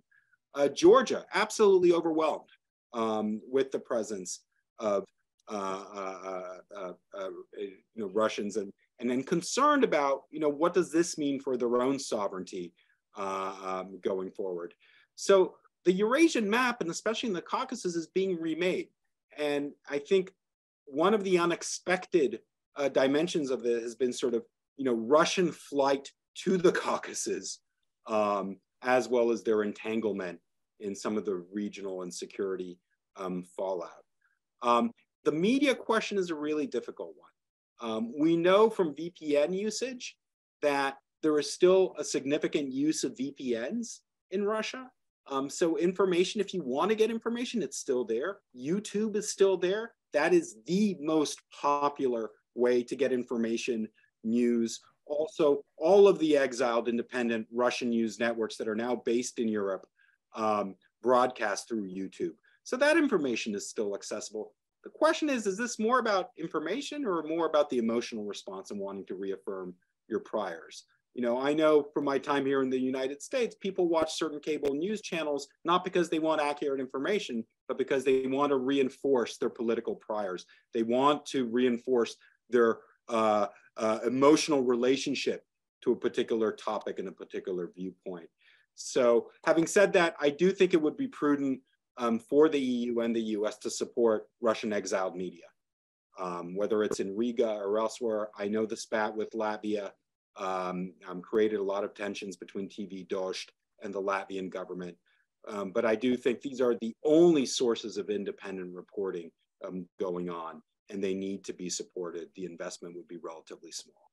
Georgia, absolutely overwhelmed with the presence of Russians and then concerned about, what does this mean for their own sovereignty going forward? So the Eurasian map, and especially in the Caucasus, is being remade. And I think one of the unexpected dimensions of it has been sort of, Russian flight to the Caucasus, as well as their entanglement in some of the regional and security fallout. The media question is a really difficult one. We know from VPN usage that there is still a significant use of VPNs in Russia. So information, if you want to get information, it's still there. YouTube is still there. That is the most popular way to get information, news. Also, all of the exiled independent Russian news networks that are now based in Europe broadcast through YouTube. So that information is still accessible. The question is this more about information or more about the emotional response and wanting to reaffirm your priors? I know from my time here in the United States, people watch certain cable news channels, not because they want accurate information, but because they want to reinforce their political priors. They want to reinforce their emotional relationship to a particular topic and a particular viewpoint. So having said that, I do think it would be prudent for the EU and the US to support Russian exiled media, whether it's in Riga or elsewhere. I know the spat with Latvia created a lot of tensions between TV Dost and the Latvian government. But I do think these are the only sources of independent reporting going on, and they need to be supported. The investment would be relatively small.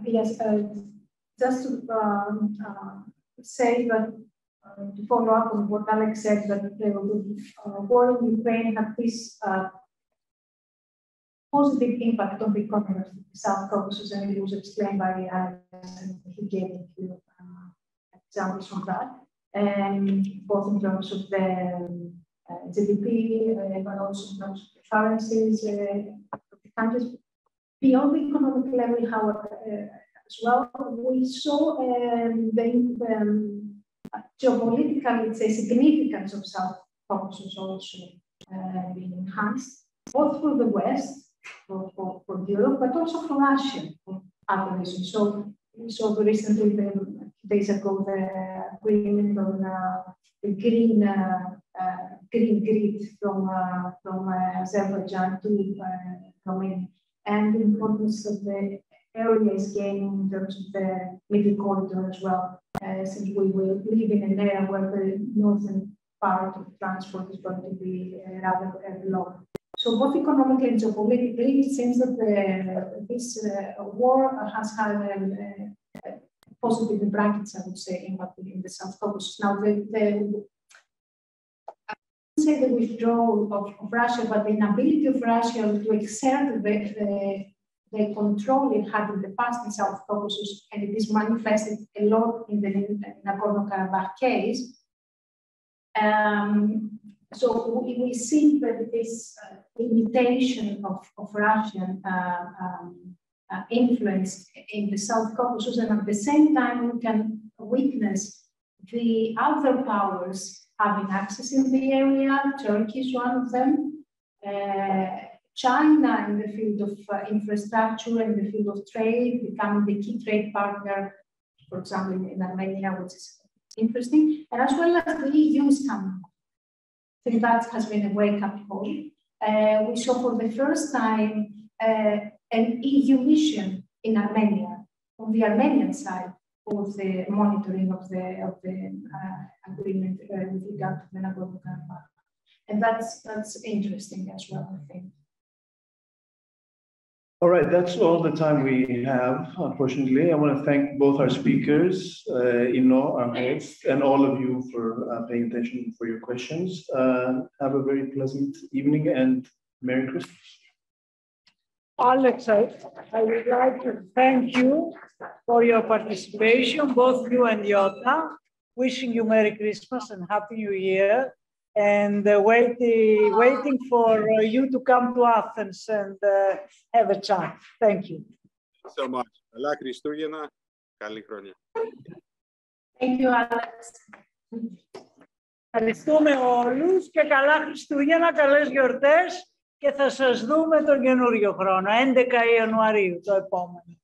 Yes, just to say that to follow up on what Alex said, that the war in Ukraine had this positive impact on the economy of the South Caucasus, and it was explained by Alex, and he gave a few examples from that, and both in terms of the GDP, but also in terms of the currencies of the countries. Beyond the economic level, however, as well, we saw the geopolitical, let's say, significance of South Caucasus also being enhanced, both for the West, for Europe, but also for Russia, for other reasons. So we saw recently, days ago, the agreement on the green grid from Azerbaijan to Romania, and the importance of the area is gaining in terms of the middle corridor as well, since we will live in an area where the northern part of transport is going to be rather long. So both economically and geopolitically, it seems that this war has had a positive, in brackets, I would say, impact in the South Caucasus. Now, I wouldn't say the withdrawal of Russia, but the inability of Russia to exert the control it had in the past in South Caucasus, and it is manifested a lot in the Nagorno-Karabakh case. So we see that this limitation of Russian influence in the South Caucasus, and at the same time we can witness the other powers having access in the area. Turkey is one of them. China in the field of infrastructure, in the field of trade, becoming the key trade partner, for example, in Armenia, which is interesting, and as well as the EU is coming. I think that has been a wake-up call. We saw for the first time an EU mission in Armenia, on the Armenian side of the monitoring of the agreement with regard to the Nagorno-Karabakh. And that's interesting as well, I think. All right, that's all the time we have, unfortunately. I want to thank both our speakers, Inno, our host, and all of you for paying attention for your questions. Have a very pleasant evening and Merry Christmas. Alex, I would like to thank you for your participation, both you and Yota. Wishing you Merry Christmas and Happy New Year, and waiting for you to come to Athens and have a chat. Thank you. So much. Καλά Χριστούγεννα. Καλή χρονιά. Thank you, Alex. Ευχαριστούμε όλους και καλά Χριστούγεννα, καλές γιορτές και θα σας δούμε τον καινούριο χρόνο, 11 Ιανουαρίου το επόμενο.